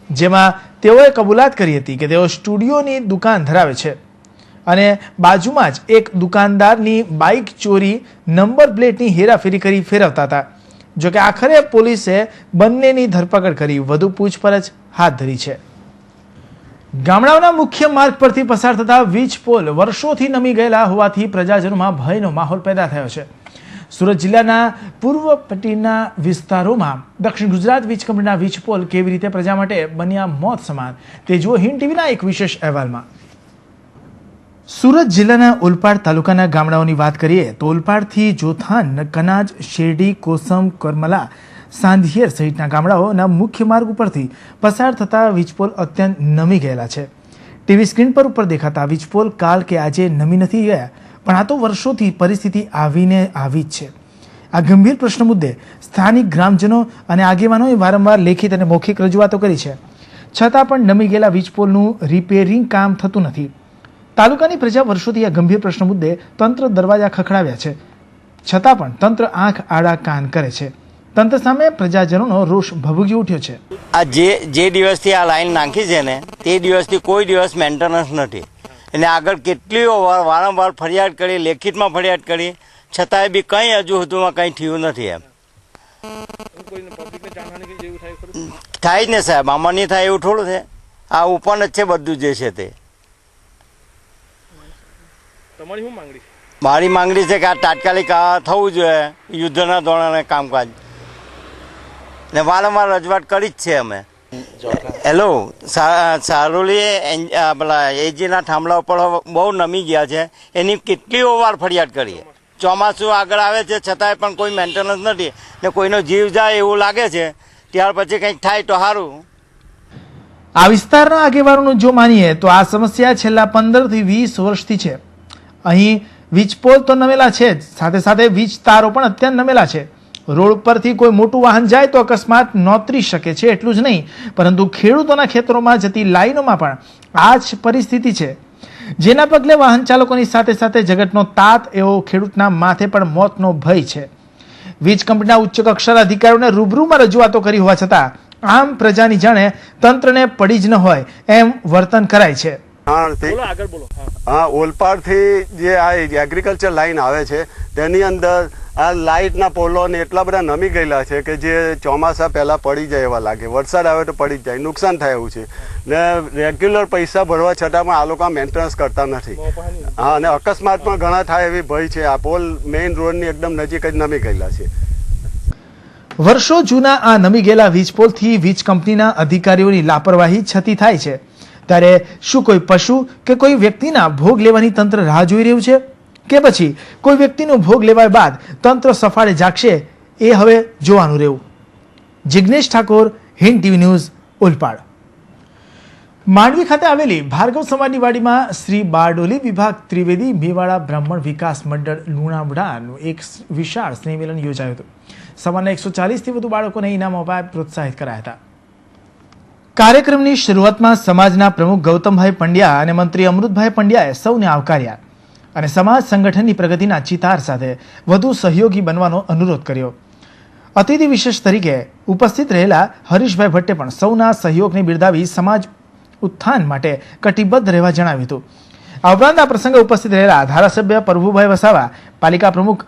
જેમાં તેઓએ કબૂલાત કરી હતી કે તેઓ સ્ટુડિયોની દુકાન ધરાવે છે અને બાજુમાં જ એક દુકાનદારની બાઇક ચોરી નંબર પ્લેટની હેરાફેરી કરી ફેરવતા હતા. જોકે આખરે પોલીસે બંનેની ધરપકડ કરી વધુ પૂછપરછ હાથ ધરી છે. ગામડાઓના મુખ્ય માર્ગ પરથી પસાર થતા વીજ પોલ વર્ષોથી નમી ગયેલા હોવાથી પ્રજાજનોમાં ભયનો માહોલ પેદા થયો છે. સુરત જિલ્લાના પૂર્વ પટ્ટીના વિસ્તારોમાં દક્ષિણ ગુજરાત વીજ કંપનીના વીજ પોલ કેવી રીતે પ્રજા માટે બન્યા મોત સમાન તે જુઓ હિન્દ ટીવીના એક વિશેષ અહેવાલમાં. સુરત જિલ્લાના ઓલપાડ તાલુકાના ગામડાઓની વાત કરીએ તો ઓલપાડથી જોથાન, કનાજ, શેરડી, કોસમ, કરમલા, સાંધિયેર સહિતના ગામડાઓના મુખ્ય માર્ગ ઉપરથી પસાર થતા વીજપોલ અત્યંત નમી ગયેલા છે. ટીવી સ્ક્રીન પર ઉપર દેખાતા વીજપોલ કાલ કે આજે નમી નથી ગયા, પણ આ તો વર્ષોથી પરિસ્થિતિ આવી જ છે. આ ગંભીર પ્રશ્ન મુદ્દે સ્થાનિક ગ્રામજનો અને આગેવાનોએ વારંવાર લેખિત અને મૌખિક રજૂઆતો કરી છે, છતાં પણ નમી ગયેલા વીજપોલનું રિપેરિંગ કામ થતું નથી. તાલુકાની પ્રજા વર્ષોથી આ ગંભીર પ્રશ્ન મુદ્દે તંત્ર દરવાજા ખખડાવ્યા છે, છતાં પણ તંત્ર આંખ આડા કાન કરે છે. તંત્ર સામે પ્રજાજનોનો રોષ ભભૂકી ઉઠ્યો છે. આ જે દિવસથી આ લાઈન નાખી છે ને તે દિવસથી કોઈ દિવસ મેન્ટેનન્સ નથી અને આગળ કેટલી વારંવાર ફરિયાદ કરી, લેખિતમાં ફરિયાદ કરી, છતાંય બી કંઈ હજુ સુધીમાં કંઈ થયું નથી. એમ થાય જ ને સાહેબ, આમાં નહીં થાય એવું થોડું છે. આ ઉપર જ છે બધું જે છે તે. મારી માંગણી છે કે આ તાત્કાલિક થવું જોઈએ, યુદ્ધના ધોરણે કામકાજ, ને વારંવાર રજૂઆત કરી જ છે અમે. હેલો, સારોલી પેલા એજીના થાંભલા ઉપર બહુ નમી ગયા છે, એની કેટલીઓ વાર ફરિયાદ કરીએ. ચોમાસું આગળ આવે છે છતાંય પણ કોઈ મેન્ટેનન્સ નથી ને કોઈનો જીવ જાય એવું લાગે છે. ત્યાર પછી કંઈક થાય તો સારું. આ વિસ્તારના આગેવાનોનું જો માનીએ તો આ સમસ્યા છેલ્લા 15 થી 20 વર્ષથી છે. અહીં વીજપોલ તો નમેલા છે જ, સાથે સાથે વીજ તારો પણ અત્યંત નમેલા છે. રોડ પરથી કોઈ મોટું વાહન જાય તો અકસ્માત નોતરી શકે છે. એટલું જ નહીં, પરંતુ ખેડૂતોના ખેતરોમાં જતી લાઈનોમાં પણ આ જ પરિસ્થિતિ છે, જેના પગલે વાહન ચાલકોની સાથે સાથે જગતનો તાત એવો ખેડૂતના માથે પણ મોતનો ભય છે. વીજ કંપનીના ઉચ્ચ કક્ષાના અધિકારીઓને રૂબરૂમાં રજૂઆતો કરી હોવા છતાં આમ પ્રજાની જાણે તંત્રને પડી જ ન હોય એમ વર્તન કરાય છે. હા, ઓલપાડથી જે આ એગ્રીકલ્ચર લાઈન આવે છે તેની અંદર આ લાઇટના પોલો ને એટલા બધા નમી ગયેલા છે કે જે ચોમાસા પહેલાં પડી જાય એવા લાગે, વરસાદ આવે તો પડી જ જાય, નુકસાન થાય એવું છે ને રેગ્યુલર પૈસા ભરવા છતાં પણ આ લોકો મેન્ટેનન્સ કરતા નથી. હા, અને અકસ્માત પણ ઘણા થાય એવી ભય છે. આ પોલ મેઇન રોડની એકદમ નજીક જ નમી ગયેલા છે. વર્ષો જૂના આ નમી ગયેલા વીજ પોલથી વીજ કંપનીના અધિકારીઓની લાપરવાહી છતી થાય છે. ત્યારે શું કોઈ પશુ કે કોઈ વ્યક્તિના ભોગ લેવાની તંત્ર રાહ જોઈ રહ્યું છે કે પછી કોઈ વ્યક્તિનો ભોગ લેવાય બાદ તંત્ર સફાળે જાગશે, એ હવે જોવાનું રહ્યું. Jignesh Thakor, Hind TV news, Olpad. માંડવી ખાતે આવેલી ભાર્ગવ સમાજની વાડીમાં શ્રી બારડોલી વિભાગ ત્રિવેદી મેવાડા બ્રાહ્મણ વિકાસ મંડળ લુણાવડાનું એક વિશાળ સ્નેહમિલન યોજાયું હતું. સવારના 140થી વધુ બાળકોને ઇનામ અપાય પ્રોત્સાહિત કરાયા હતા. કાર્યક્રમની શરૂઆતમાં સમાજના પ્રમુખ ગૌતમભાઈ પંડ્યા અને મંત્રી અમૃતભાઈ પંડ્યાએ સૌને આવકાર્યા અને સમાજ સંગઠનની પ્રગતિના ચિતાર સાથે વધુ સહયોગી બનવાનો અનુરોધ કર્યો. અતિથિ વિશેષ તરીકે ઉપસ્થિત રહેલા હરીશભાઈ ભટ્ટે પણ સૌના સહયોગને બિરદાવી સમાજ ઉત્થાન માટે કટિબદ્ધ રહેવા જણાવ્યું હતું. આ ઉપરાંત આ પ્રસંગે ઉપસ્થિત રહેલા ધારાસભ્ય પ્રભુભાઈ વસાવા, પાલિકા પ્રમુખ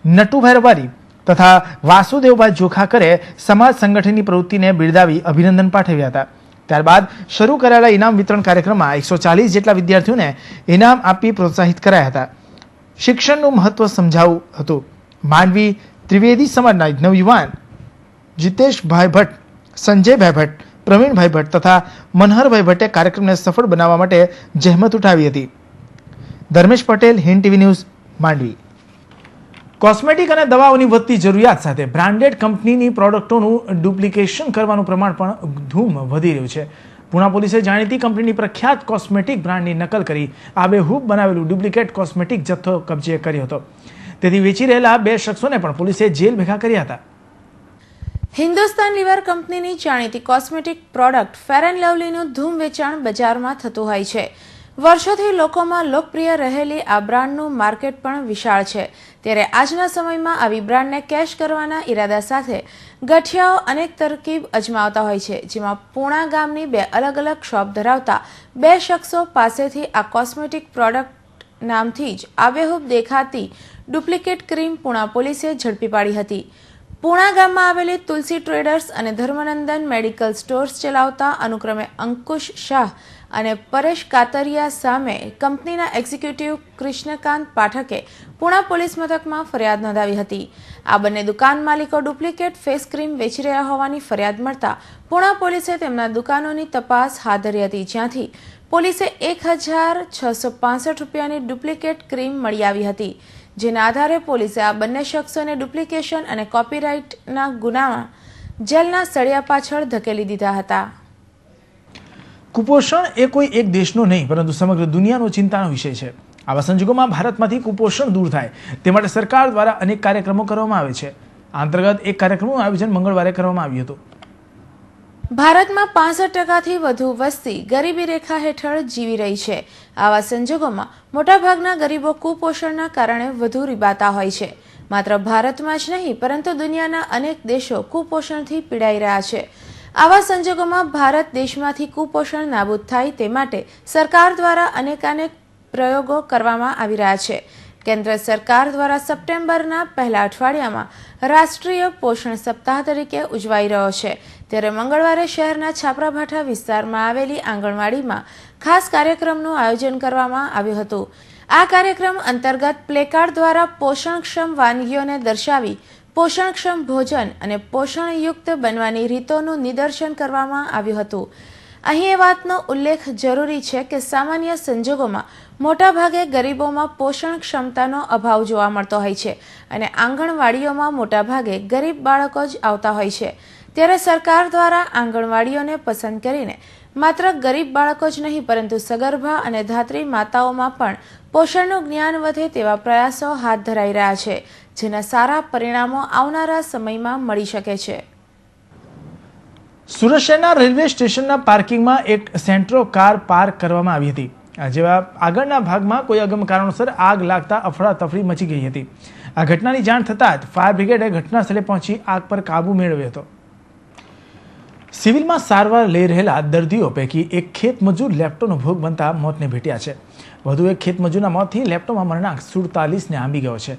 નટુભાઈ રબારી તથા વાસુદેવભાઈ જોખાકરે સમાજ સંગઠનની પ્રવૃત્તિને બિરદાવી અભિનંદન પાઠવ્યા હતા. ત્યારબાદ શરૂ કરાયેલા ઇનામ વિતરણ કાર્યક્રમમાં 140 જેટલા વિદ્યાર્થીઓને ઇનામ આપી પ્રોત્સાહિત કરાયા હતા. શિક્ષણનું મહત્વ સમજાવું હતું. માંડવી ત્રિવેદી સમાજના નવયુવાન જીતેશભાઈ ભટ્ટ, સંજયભાઈ ભટ્ટ, પ્રવીણભાઈ ભટ્ટ તથા મનહરભાઈ ભટ્ટે કાર્યક્રમને સફળ બનાવવા માટે જહેમત ઉઠાવી હતી. Dharmesh Patel, Hind TV news, Mandvi. Cosmetic અને દવાઓની વધતી જરૂરિયાત સાથે બ્રાન્ડેડ કંપનીની પ્રોડક્ટોનું ડુપ્લિકેશન કરવાનું પ્રમાણ પણ ધૂમ વધી રહ્યું છે. પુણા પોલીસે જાણીતી કંપનીની પ્રખ્યાત કોસ્મેટિક બ્રાન્ડની નકલ કરી આબેહૂબ બનાવેલું ડુપ્લિકેટ કોસ્મેટિક જથ્થો કબજે કર્યો હતો. તેથી વેચી રહેલા 2 શખ્સોને પણ પોલીસે જેલ ભેગા કર્યા હતા. હિન્દુસ્તાન લીવર કંપનીની જાણીતી કોસ્મેટિક પ્રોડક્ટ ફેર એન્ડ લવલીનું ધૂમ વેચાણ બજારમાં થતું હોય છે. વર્ષોથી લોકોમાં લોકપ્રિય રહેલી આ બ્રાન્ડનું માર્કેટ પણ વિશાળ છે. ત્યારે આજના સમયમાં આવી બ્રાન્ડને કેશ કરવાના ઈરાદા સાથે ગઠિયાઓ અનેક તરકીબ અજમાવતા હોય છે. જેમાં પૂણા ગામની 2 અલગ અલગ શોપ ધરાવતા 2 શખ્સો પાસેથી આ કોસ્મેટિક પ્રોડક્ટ નામથી જ આબેહૂબ દેખાતી ડુપ્લિકેટ ક્રીમ પૂણા પોલીસે ઝડપી પાડી હતી. પૂણા ગામમાં આવેલી તુલસી ટ્રેડર્સ અને ધર્મનંદન મેડિકલ સ્ટોર્સ ચલાવતા અનુક્રમે અંકુશ શાહ અને પરેશ કાતરિયા સામે કંપનીના એક્ઝિક્યુટિવ કૃષ્ણકાંત પાઠકે પૂણા પોલીસ મથકમાં ફરિયાદ નોંધાવી હતી. આ બંને દુકાન માલિકો ડુપ્લિકેટ ફેસ ક્રીમ વેચી રહ્યા હોવાની ફરિયાદ મળતા પૂણા પોલીસે તેમના દુકાનોની તપાસ હાથ ધરી હતી, જ્યાંથી પોલીસે 1,665 રૂપિયાની ડુપ્લિકેટ ક્રીમ મળી આવી હતી. જેના આધારે પોલીસે આ બંને શખ્સોને ડુપ્લિકેશન અને કોપીરાઇટના ગુનામાં જેલના સળિયા પાછળ ધકેલી દીધા હતા. કુપોષણ એ કોઈ એક દેશનો નહીં પરંતુ સમગ્ર દુનિયાનો ચિંતાનો વિષય છે. આવા સંજોગોમાં ભારતમાંથી કુપોષણ દૂર થાય તે માટે સરકાર દ્વારા અનેક કાર્યક્રમો કરવામાં આવે છે. આ અંતર્ગત એક કાર્યક્રમનું આયોજન મંગળવારે કરવામાં આવ્યું હતું. ભારતમાં 65% વધુ વસ્તી ગરીબી રેખા હેઠળ જીવી રહી છે. આવા સંજોગોમાં મોટાભાગના ગરીબો કુપોષણના કારણે વધુ રીબાતા હોય છે. માત્ર ભારતમાં જ નહીં પરંતુ દુનિયાના અનેક દેશો કુપોષણથી પીડાઈ રહ્યા છે. આવા સંજોગોમાં ભારત દેશમાંથી કુપોષણ નાબૂદ થાય તે માટે સરકાર દ્વારા અનેકાનેક પ્રયોગો કરવામાં આવી રહ્યા છે. કેન્દ્ર સરકાર દ્વારા સપ્ટેમ્બરના પહેલા અઠવાડિયામાં રાષ્ટ્રીય પોષણ સપ્તાહ તરીકે ઉજવાઈ રહ્યો છે. ત્યારે મંગળવારે શહેરના છાપરાભાઠા વિસ્તારમાં આવેલી આંગણવાડીમાં ખાસ કાર્યક્રમનું આયોજન કરવામાં આવ્યું હતું. આ કાર્યક્રમ અંતર્ગત પ્લેકાર્ડ દ્વારા પોષણક્ષમ વાનગીઓને દર્શાવી પોષણક્ષમ ભોજન અને પોષણયુક્ત બનવાની રીતોનું નિદર્શન કરવામાં આવ્યું હતું. અહીં એ વાતનો ઉલ્લેખ જરૂરી છે કે સામાન્ય સંજોગોમાં મોટાભાગે ગરીબોમાં પોષણ ક્ષમતાનો અભાવ જોવા મળતો હોય છે અને આંગણવાડીઓમાં મોટાભાગે ગરીબ બાળકો જ આવતા હોય છે. ત્યારે સરકાર દ્વારા આંગણવાડીઓને પસંદ કરીને માત્ર ગરીબ બાળકો જ નહીં પરંતુ સગર્ભા અને ધાત્રી માતાઓમાં પણ પોષણનું જ્ઞાન વધે તેવા પ્રયાસો હાથ ધરાઈ રહ્યા છે, જેના સારા પરિણામો આવનારા સમયમાં મળી શકે છે. સુરત શહેરના રેલવે સ્ટેશનના પાર્કિંગમાં એક સેન્ટ્રો કાર પાર્ક કરવામાં આવી હતી. જેવા આગળના ભાગમાં કોઈ અગમ કારણોસર આગ લાગતા અફડાતફડી મચી ગઈ હતી. આ ઘટનાની જાણ થતાં જ ફાયર બ્રિગેડે ઘટના સ્થળે પહોંચી આગ પર કાબુ મેળવ્યો હતો. સિવિલમાં સારવાર લઈ રહેલા દર્દીઓ પૈકી એક ખેત મજૂર લેપ્ટોનો ભોગ બનતા મોતને ભેટ્યા છે. વધુ એક ખેત મજૂરના મોતથી લેપ્ટોમાં મરણાંક 47ને આંબી ગયો છે.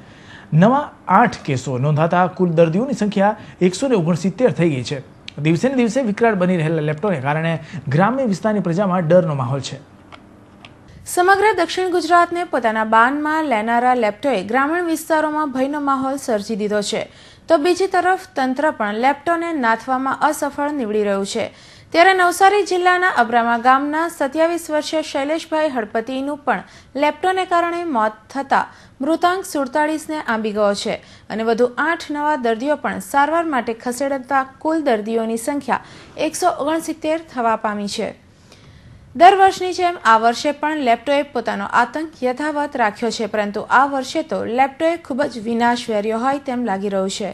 નવા 8 કેસો નોંધાતા કુલ દર્દીઓની સંખ્યા 169 થઈ ગઈ છે. દિવસે ને દિવસે વિકરાળ બની રહેલા લેપ્ટોને કારણે ગ્રામ્ય વિસ્તારની પ્રજામાં ડરનો માહોલ છે. સમગ્ર દક્ષિણ ગુજરાતને પોતાના બાનમાં લેનારા લેપ્ટોએ ગ્રામીણ વિસ્તારોમાં ભયનો માહોલ સર્જી દીધો છે, તો બીજી તરફ તંત્ર પણ લેપ્ટોને નાથવામાં અસફળ નીવડી રહ્યું છે. ત્યારે નવસારી જિલ્લાના અબ્રામા ગામના 27 વર્ષીય શૈલેષભાઈ હળપતિનું પણ લેપ્ટોને કારણે મોત થતાં મૃતાંક 47ને આંબી ગયો છે અને વધુ 8 નવા દર્દીઓ પણ સારવાર માટે ખસેડાતા કુલ દર્દીઓની સંખ્યા 169 થવા પામી છે. દર વર્ષની જેમ આ વર્ષે પણ લેપ્ટોએ પોતાનો આતંક યથાવત રાખ્યો છે, પરંતુ આ વર્ષે તો લેપ્ટોએ ખૂબ જ વિનાશ વેર્યો હોય તેમ લાગી રહ્યું છે.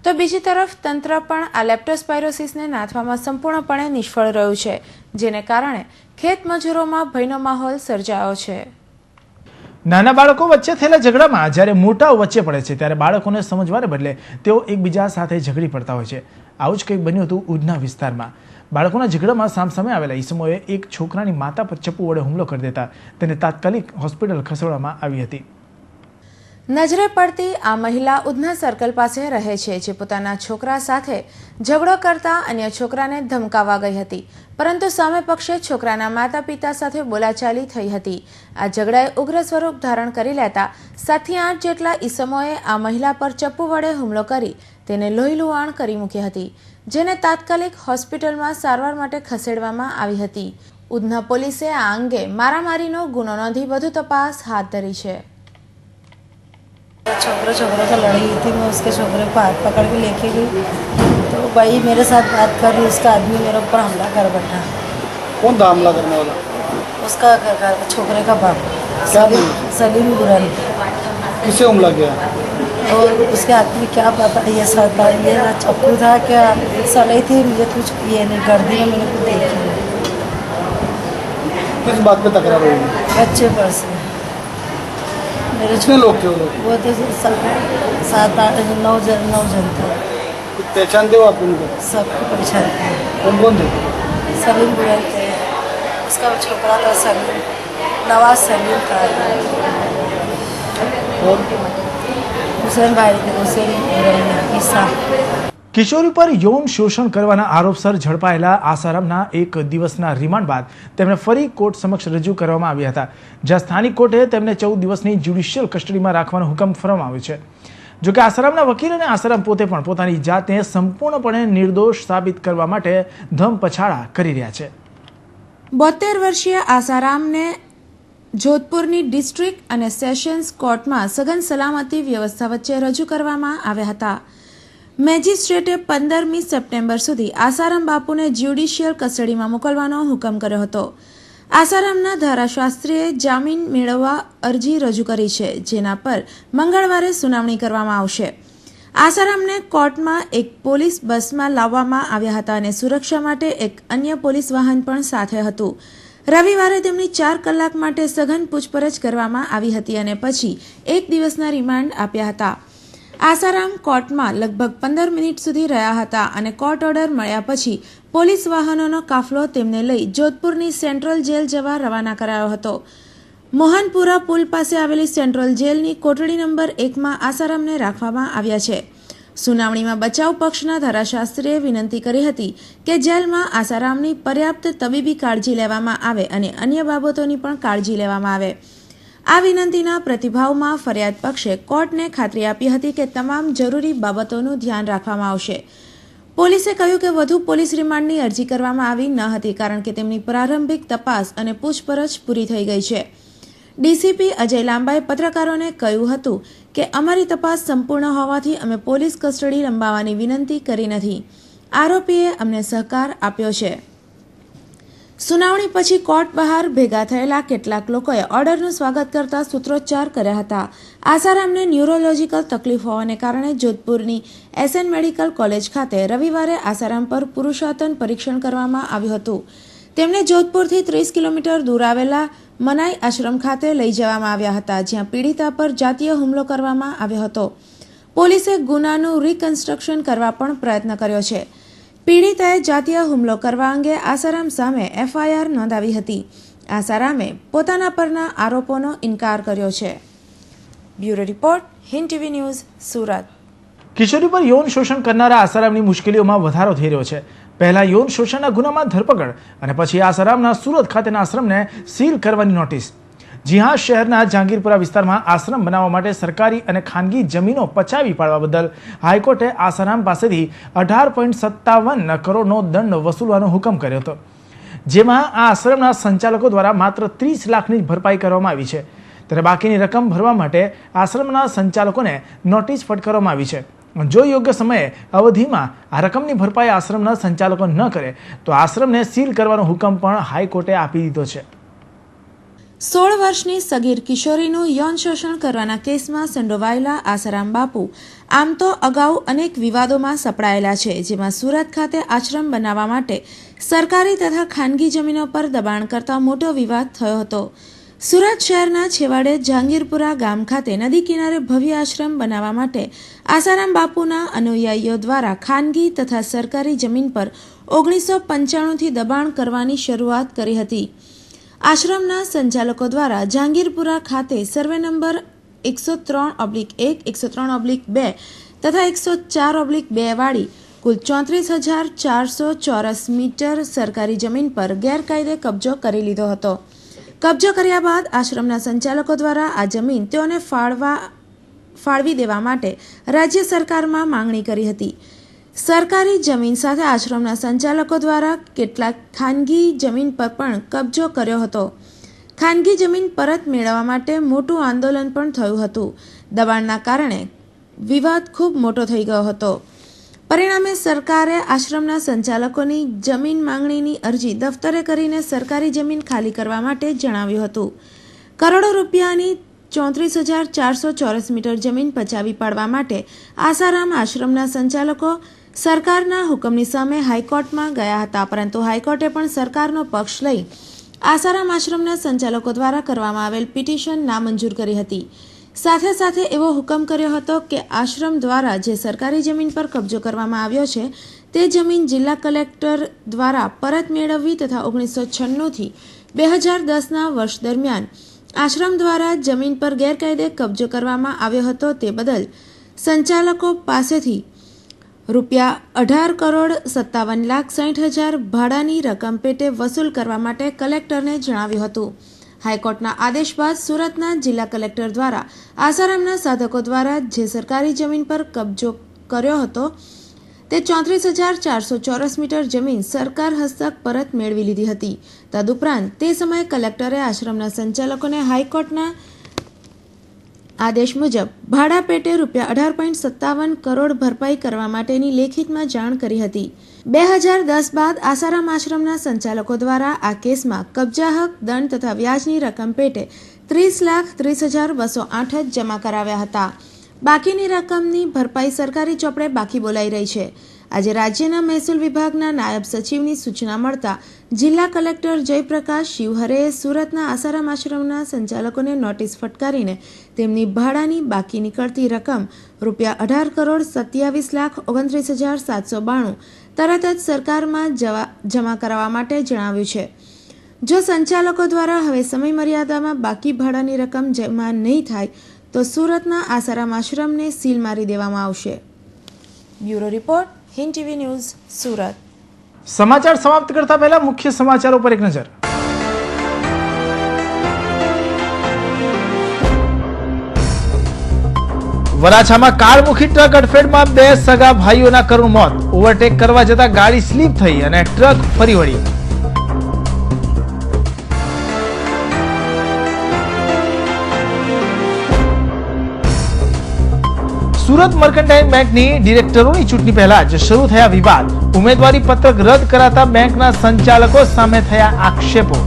તો બીજી તરફ તંત્ર પણ આ લેપ્ટોસ્પાયરોસિસને નાથવામાં સંપૂર્ણપણે નિષ્ફળ રહ્યું છે, જેને કારણે ખેત મજૂરોમાં ભયનો માહોલ સર્જાયો છે. નાના બાળકો વચ્ચે થયેલા ઝઘડામાં જ્યારે મોટાઓ વચ્ચે પડે છે ત્યારે બાળકોને સમજવાને બદલે તેઓ એકબીજા સાથે ઝઘડી પડતા હોય છે. આવું જ કંઈક બન્યું હતું ઉધના વિસ્તારમાં. બાળકોના ઝઘડામાં સામસામે આવેલા ઈસમોએ એક છોકરાની માતા પર ચપ્પુ વડે હુમલો કરી દેતા તેને તાત્કાલિક હોસ્પિટલ ખસેડવામાં આવી હતી. નજરે પડતી આ મહિલા ઉધના સર્કલ પાસે રહે છે, જે પોતાના છોકરા સાથે ઝઘડો કરતા અન્ય છોકરાને ધમકાવવા ગઈ હતી, પરંતુ સામે પક્ષે છોકરાના માતા પિતા સાથે બોલાચાલી થઈ હતી. આ ઝઘડાએ ઉગ્ર સ્વરૂપ ધારણ કરી લેતા 7 થી 8 જેટલા ઈસમોએ આ મહિલા પર ચપ્પુ વડે હુમલો કરી તેને લોહીલુહાણ કરી મૂકી હતી, જેને તાત્કાલિક હોસ્પિટલમાં સારવાર માટે ખસેડવામાં આવી હતી. ઉધના પોલીસે આ અંગે મારામારીનો ગુનો નોંધી વધુ તપાસ હાથ ધરી છે. छोकरे से लड़ी थी, मैं उसके छोकरे को हाथ पकड़ के लेके गई तो भाई मेरे साथ बात कर रही, उसका आदमी मेरे ऊपर हमला कर बैठा. कौन था हमला करने वाला? उसका घर छोकरे का बाप सलीम बुरानी. किससे हमला किया? और उसके हाथ में क्या पता, ये सरकार ये ना चप्पू था क्या सलाई थी, मुझे कुछ ये नहीं गर्दी में मैंने कुछ देखी. किस बात पे तकरार हुई? बच्चे पर से. कितने लोग थे वो लोग? वो थे 7 8 9 जन थे. कुछ पहचानते हो आप उनको? सबको पहचानते हैं. कौन कौन थे? सलीम बुरानी थे, उसका छोकरा था सलीम, नवाज सलीम था, और हुसैन भाई थे, हुसैन बुरानी ईसा. કિશોરી પર યૌન શોષણ કરવાના આરોપસર ઝડપાયેલા આસારામના 1 દિવસના રિમાન્ડ બાદ તેમને ફરી કોર્ટ સમક્ષ રજૂ કરવામાં આવ્યા હતા, જ્યાં સ્થાનિક કોર્ટે તેમને 14 દિવસની જ્યુડિશિયલ કસ્ટડીમાં રાખવાનો હુકમ ફરવામાં આવ્યો છે. જોકે આસારામના વકીલ અને આસારામ પોતે પણ પોતાની જાતને સંપૂર્ણપણે નિર્દોષ સાબિત કરવા માટે ધમપછાડા કરી રહ્યા છે. 72 વર્ષીય આસારામને જોધપુરની ડિસ્ટ્રિક્ટ અને સેશન્સ કોર્ટમાં સઘન સલામતી વ્યવસ્થા વચ્ચે રજૂ કરવામાં આવ્યા હતા. મેજિસ્ટ્રેટે 15મી સપ્ટેમ્બર સુધી આસારામ બાપુને જ્યુડિશિયલ કસ્ટડીમાં મોકલવાનો હુકમ કર્યો હતો. આસારામના ધારાશાસ્ત્રીએ જામીન મેળવવા અરજી રજૂ કરી છે, જેના પર મંગળવારે સુનાવણી કરવામાં આવશે. આસારામને કોર્ટમાં એક પોલીસ બસમાં લાવવામાં આવ્યા હતા અને સુરક્ષા માટે એક અન્ય પોલીસ વાહન પણ સાથે હતું. રવિવારે તેમની 4 કલાક માટે સઘન પૂછપરછ કરવામાં આવી હતી અને પછી 1 દિવસના રિમાન્ડ આપ્યા હતા. આસારામ કોર્ટમાં લગભગ 15 મિનિટ સુધી રહ્યા હતા અને કોર્ટ ઓર્ડર મળ્યા પછી પોલીસ વાહનોનો કાફલો તેમને લઈ જોધપુરની સેન્ટ્રલ જેલ જવા રવાના કરાયો હતો. મોહનપુરા પુલ પાસે આવેલી સેન્ટ્રલ જેલની કોટડી નંબર 1માં આસારામને રાખવામાં આવ્યા છે. સુનાવણીમાં બચાવ પક્ષના ધારાશાસ્ત્રીએ વિનંતી કરી હતી કે જેલમાં આસારામની પર્યાપ્ત તબીબી કાળજી લેવામાં આવે અને અન્ય બાબતોની પણ કાળજી લેવામાં આવે. આ વિનંતીના પ્રતિભાવમાં ફરિયાદ પક્ષે કોર્ટને ખાતરી આપી હતી કે તમામ જરૂરી બાબતોનું ધ્યાન રાખવામાં આવશે. પોલીસે કહ્યું કે વધુ પોલીસ રિમાન્ડની અરજી કરવામાં આવી ન હતી, કારણ કે તેમની પ્રારંભિક તપાસ અને પૂછપરછ પૂરી થઈ ગઈ છે. ડીસીપી અજય લાંબાએ પત્રકારોને કહ્યું હતું કે અમારી તપાસ સંપૂર્ણ હોવાથી અમે પોલીસ કસ્ટડી લંબાવવાની વિનંતી કરી નથી. આરોપીએ અમને સહકાર આપ્યો છે. સુનાવણી પછી કોર્ટ બહાર ભેગા થયેલા કેટલાક લોકોએ ઓર્ડરનું સ્વાગત કરતા સૂત્રોચ્ચાર કર્યા હતા. આસારામને ન્યુરોલોજીકલ તકલીફ હોવાને કારણે જોધપુરની એસએન મેડિકલ કોલેજ ખાતે રવિવારે આસારામ પર પુરુષાતન પરીક્ષણ કરવામાં આવ્યું હતું. તેમને જોધપુરથી 30 કિલોમીટર દૂર આવેલા મનાઈ આશ્રમ ખાતે લઈ જવામાં આવ્યા હતા, જ્યાં પીડિતા પર જાતીય હુમલો કરવામાં આવ્યો હતો. પોલીસે ગુનાનું રિકન્સ્ટ્રક્શન કરવા પણ પ્રયત્ન કર્યો છે. પીડિતાએ જાતીય હુમલો કરવા અંગે આસારામ સામે એફઆઈઆર નોંધાવી હતી. આસારામે પોતાના પરના આરોપોનો ઇનકાર કર્યો છે. Bureau report, Hind TV news, Surat. કિશોરી પર યૌન શોષણ કરનારા આસારામની મુશ્કેલીઓમાં વધારો થઈ રહ્યો છે. પહેલા યૌન શોષણના ગુનામાં ધરપકડ અને પછી આસારામના સુરત ખાતેના આશ્રમને સીલ કરવાની નોટિસ. જી હા, શહેરના જહાંગીરપુરા વિસ્તારમાં આશ્રમ બનાવવા માટે સરકારી અને ખાનગી જમીનો પચાવી પાડવા બદલ હાઈકોર્ટે આસારામ પાસેથી 18.57 કરોડનો દંડ વસૂલવાનો હુકમ કર્યો હતો, જેમાં આ આશ્રમના સંચાલકો દ્વારા માત્ર 30 લાખની ભરપાઈ કરવામાં આવી છે. ત્યારે બાકીની રકમ ભરવા માટે આશ્રમના સંચાલકોને નોટિસ ફટકારવામાં આવી છે. જો યોગ્ય સમયે અવધિમાં આ રકમની ભરપાઈ આશ્રમના સંચાલકો ન કરે તો આશ્રમને સીલ કરવાનો હુકમ પણ હાઈકોર્ટે આપી દીધો છે. 16 વર્ષની સગીર કિશોરીનું યૌન શોષણ કરવાના કેસમાં સંડોવાયેલા આસારામ બાપુ આમ તો અગાઉ અનેક વિવાદોમાં સપડાયેલા છે, જેમાં સુરત ખાતે આશ્રમ બનાવવા માટે સરકારી તથા ખાનગી જમીનો પર દબાણ કરતા મોટો વિવાદ થયો હતો. સુરત શહેરના છેવાડે જહાંગીરપુરા ગામ ખાતે નદી કિનારે ભવ્ય આશ્રમ બનાવવા માટે આસારામ બાપુના અનુયાયીઓ દ્વારા ખાનગી તથા સરકારી જમીન પર 1995થી દબાણ કરવાની શરૂઆત કરી હતી. આશ્રમના સંચાલકો દ્વારા જહાંગીરપુરા ખાતે સર્વે નંબર 103/1, 103/2 તથા 104/2 વાળી કુલ 34,400 ચોરસ મીટર સરકારી જમીન પર ગેરકાયદે કબજો કરી લીધો હતો. કબજો કર્યા બાદ આશ્રમના સંચાલકો દ્વારા આ જમીન તેઓને ફાળવી દેવા માટે રાજ્ય સરકારમાં માંગણી કરી હતી. સરકારી જમીન સાથે આશ્રમના સંચાલકો દ્વારા કેટલાક ખાનગી જમીન પર પણ કબજો કર્યો હતો. ખાનગી જમીન પરત મેળવવા માટે મોટું આંદોલન પણ થયું હતું. દબાણના કારણે વિવાદ ખૂબ મોટો થઈ ગયો હતો. પરિણામે સરકારે આશ્રમના સંચાલકોની જમીન માંગણીની અરજી દફતરે કરીને સરકારી જમીન ખાલી કરવા માટે જણાવ્યું હતું. કરોડો રૂપિયાની 34,400 ચોરસ મીટર જમીન પચાવી પાડવા માટે આસારામ આશ્રમના સંચાલકો સરકારના હુકમની સામે હાઈકોર્ટમાં ગયા હતા, પરંતુ હાઈકોર્ટે પણ સરકારનો પક્ષ લઈ આસારામ આશ્રમના સંચાલકો દ્વારા કરવામાં આવેલ પિટિશન નામંજૂર કરી હતી. સાથે સાથે એવો હુકમ કર્યો હતો કે આશ્રમ દ્વારા જે સરકારી જમીન પર કબજો કરવામાં આવ્યો છે તે જમીન જિલ્લા કલેક્ટર દ્વારા પરત મેળવવી તથા 1996થી 2010ના વર્ષ દરમિયાન આશ્રમ દ્વારા જમીન પર ગેરકાયદે કબજો કરવામાં આવ્યો હતો તે બદલ સંચાલકો પાસેથી ₹18,57,60,000 ભાડાની રકમ પેટે વસૂલ કરવા માટે કલેક્ટરને જણાવ્યું હતું. હાઈકોર્ટના આદેશ બાદ સુરતના જિલ્લા કલેક્ટર દ્વારા આસારામના સાધકો દ્વારા જે સરકારી જમીન પર કબજો કર્યો હતો તે 34,400 ચોરસ મીટર જમીન સરકાર હસ્તક પરત મેળવી લીધી હતી. તદુપરાંત તે સમયે કલેક્ટરે આશ્રમના સંચાલકોને હાઈકોર્ટના આદેશ મુજબ ભાડા પેટે ₹18.57 કરોડ ભરપાઈ કરવા માટેની લેખિતમાં જાણ કરી હતી. 2010 બાદ આસારામ આશ્રમના સંચાલકો દ્વારા આ કેસમાં કબજા હક, દંડ તથા વ્યાજની રકમ પેટે 30,30,208 જ જમા કરાવ્યા હતા. બાકીની રકમની ભરપાઈ સરકારી ચોપડે બાકી બોલાઈ રહી છે. આજે રાજ્યના મહેસૂલ વિભાગના નાયબ સચિવની સૂચના મળતા જિલ્લા કલેક્ટર જયપ્રકાશ શિવહરેએ સુરતના આસારામ આશ્રમના સંચાલકોને નોટિસ ફટકારીને તેમની ભાડાની બાકી નીકળતી રકમ ₹18,27,29,792 તરત જ સરકારમાં જમા કરાવવા માટે જણાવ્યું છે. જો સંચાલકો દ્વારા હવે સમય મર્યાદામાં બાકી ભાડાની રકમ જમા નહીં થાય તો સુરતના આસારામ આશ્રમને સીલ મારી દેવામાં આવશે. Bureau report, Hind TV news, Surat. સમાચાર સમાપ્ત કરતા પહેલા મુખ્ય સમાચારો પર એક નજર. વરાછામાં કારમુખી ટ્રક અડફેટમાં 2 સગા ભાઈઓના કરુણ મોત. ઓવરટેક કરવા જતા ગાડી સ્લીપ થઈ અને ટ્રક ફરી વળી. સુરત મર્કન્ટાઇલ બેંકની ડિરેક્ટરોની ચૂંટણી પહેલા જ શરૂ થયા વિવાદ. ઉમેદવારી પત્રક રદ કરાતા બેંકના સંચાલકો સામે થયા આક્ષેપો.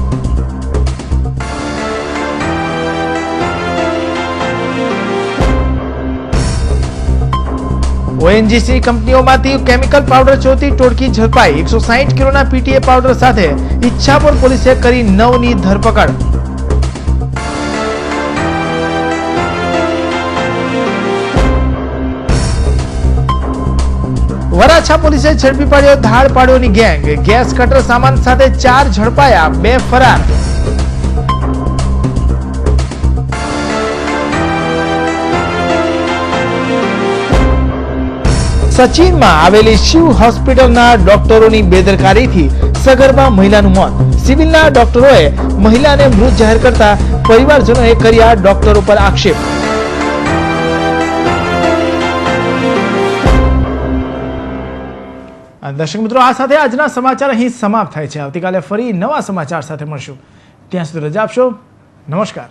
ઓએનજીસી કંપનીઓમાંથી કેમિકલ પાવડર ચોરતી ટોળકી ઝડપાઈ. 160 કિલોના પીટીએ પાવડર સાથે ઈચ્છાપુર પોલીસે કરી 9ની ધરપકડ. વરાછા પોલીસે ઝડપી પાડ્યો ધાડ પાડ્યોની ગેંગ. ગેસ કટર સામાન સાથે 4 ઝડપાયા, 2 ફરાર. સચિનમાં આવેલી શિવ હોસ્પિટલના ડોક્ટરોની બેદરકારીથી સગર્ભા મહિલાનું મોત. સિવિલના ડોક્ટરોએ મહિલાને મૃત જાહેર કરતા પરિવારજનોએ કર્યા ડોક્ટરો પર આક્ષેપ. દર્શક મિત્રો, આ સાથે આજના સમાચાર અહીં સમાપ્ત થાય છે. આવતીકાલે ફરી નવા સમાચાર સાથે મળશું. ત્યાં સુધી રજા આપશો. નમસ્કાર.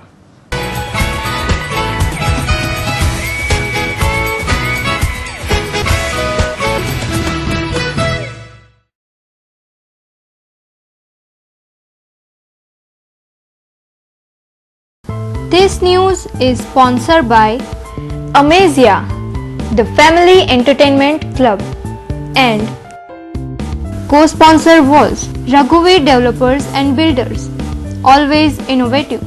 This news is sponsored by Amazia, the Family Entertainment Club, and co-sponsor was Raghuveer Developers and Builders, always innovative.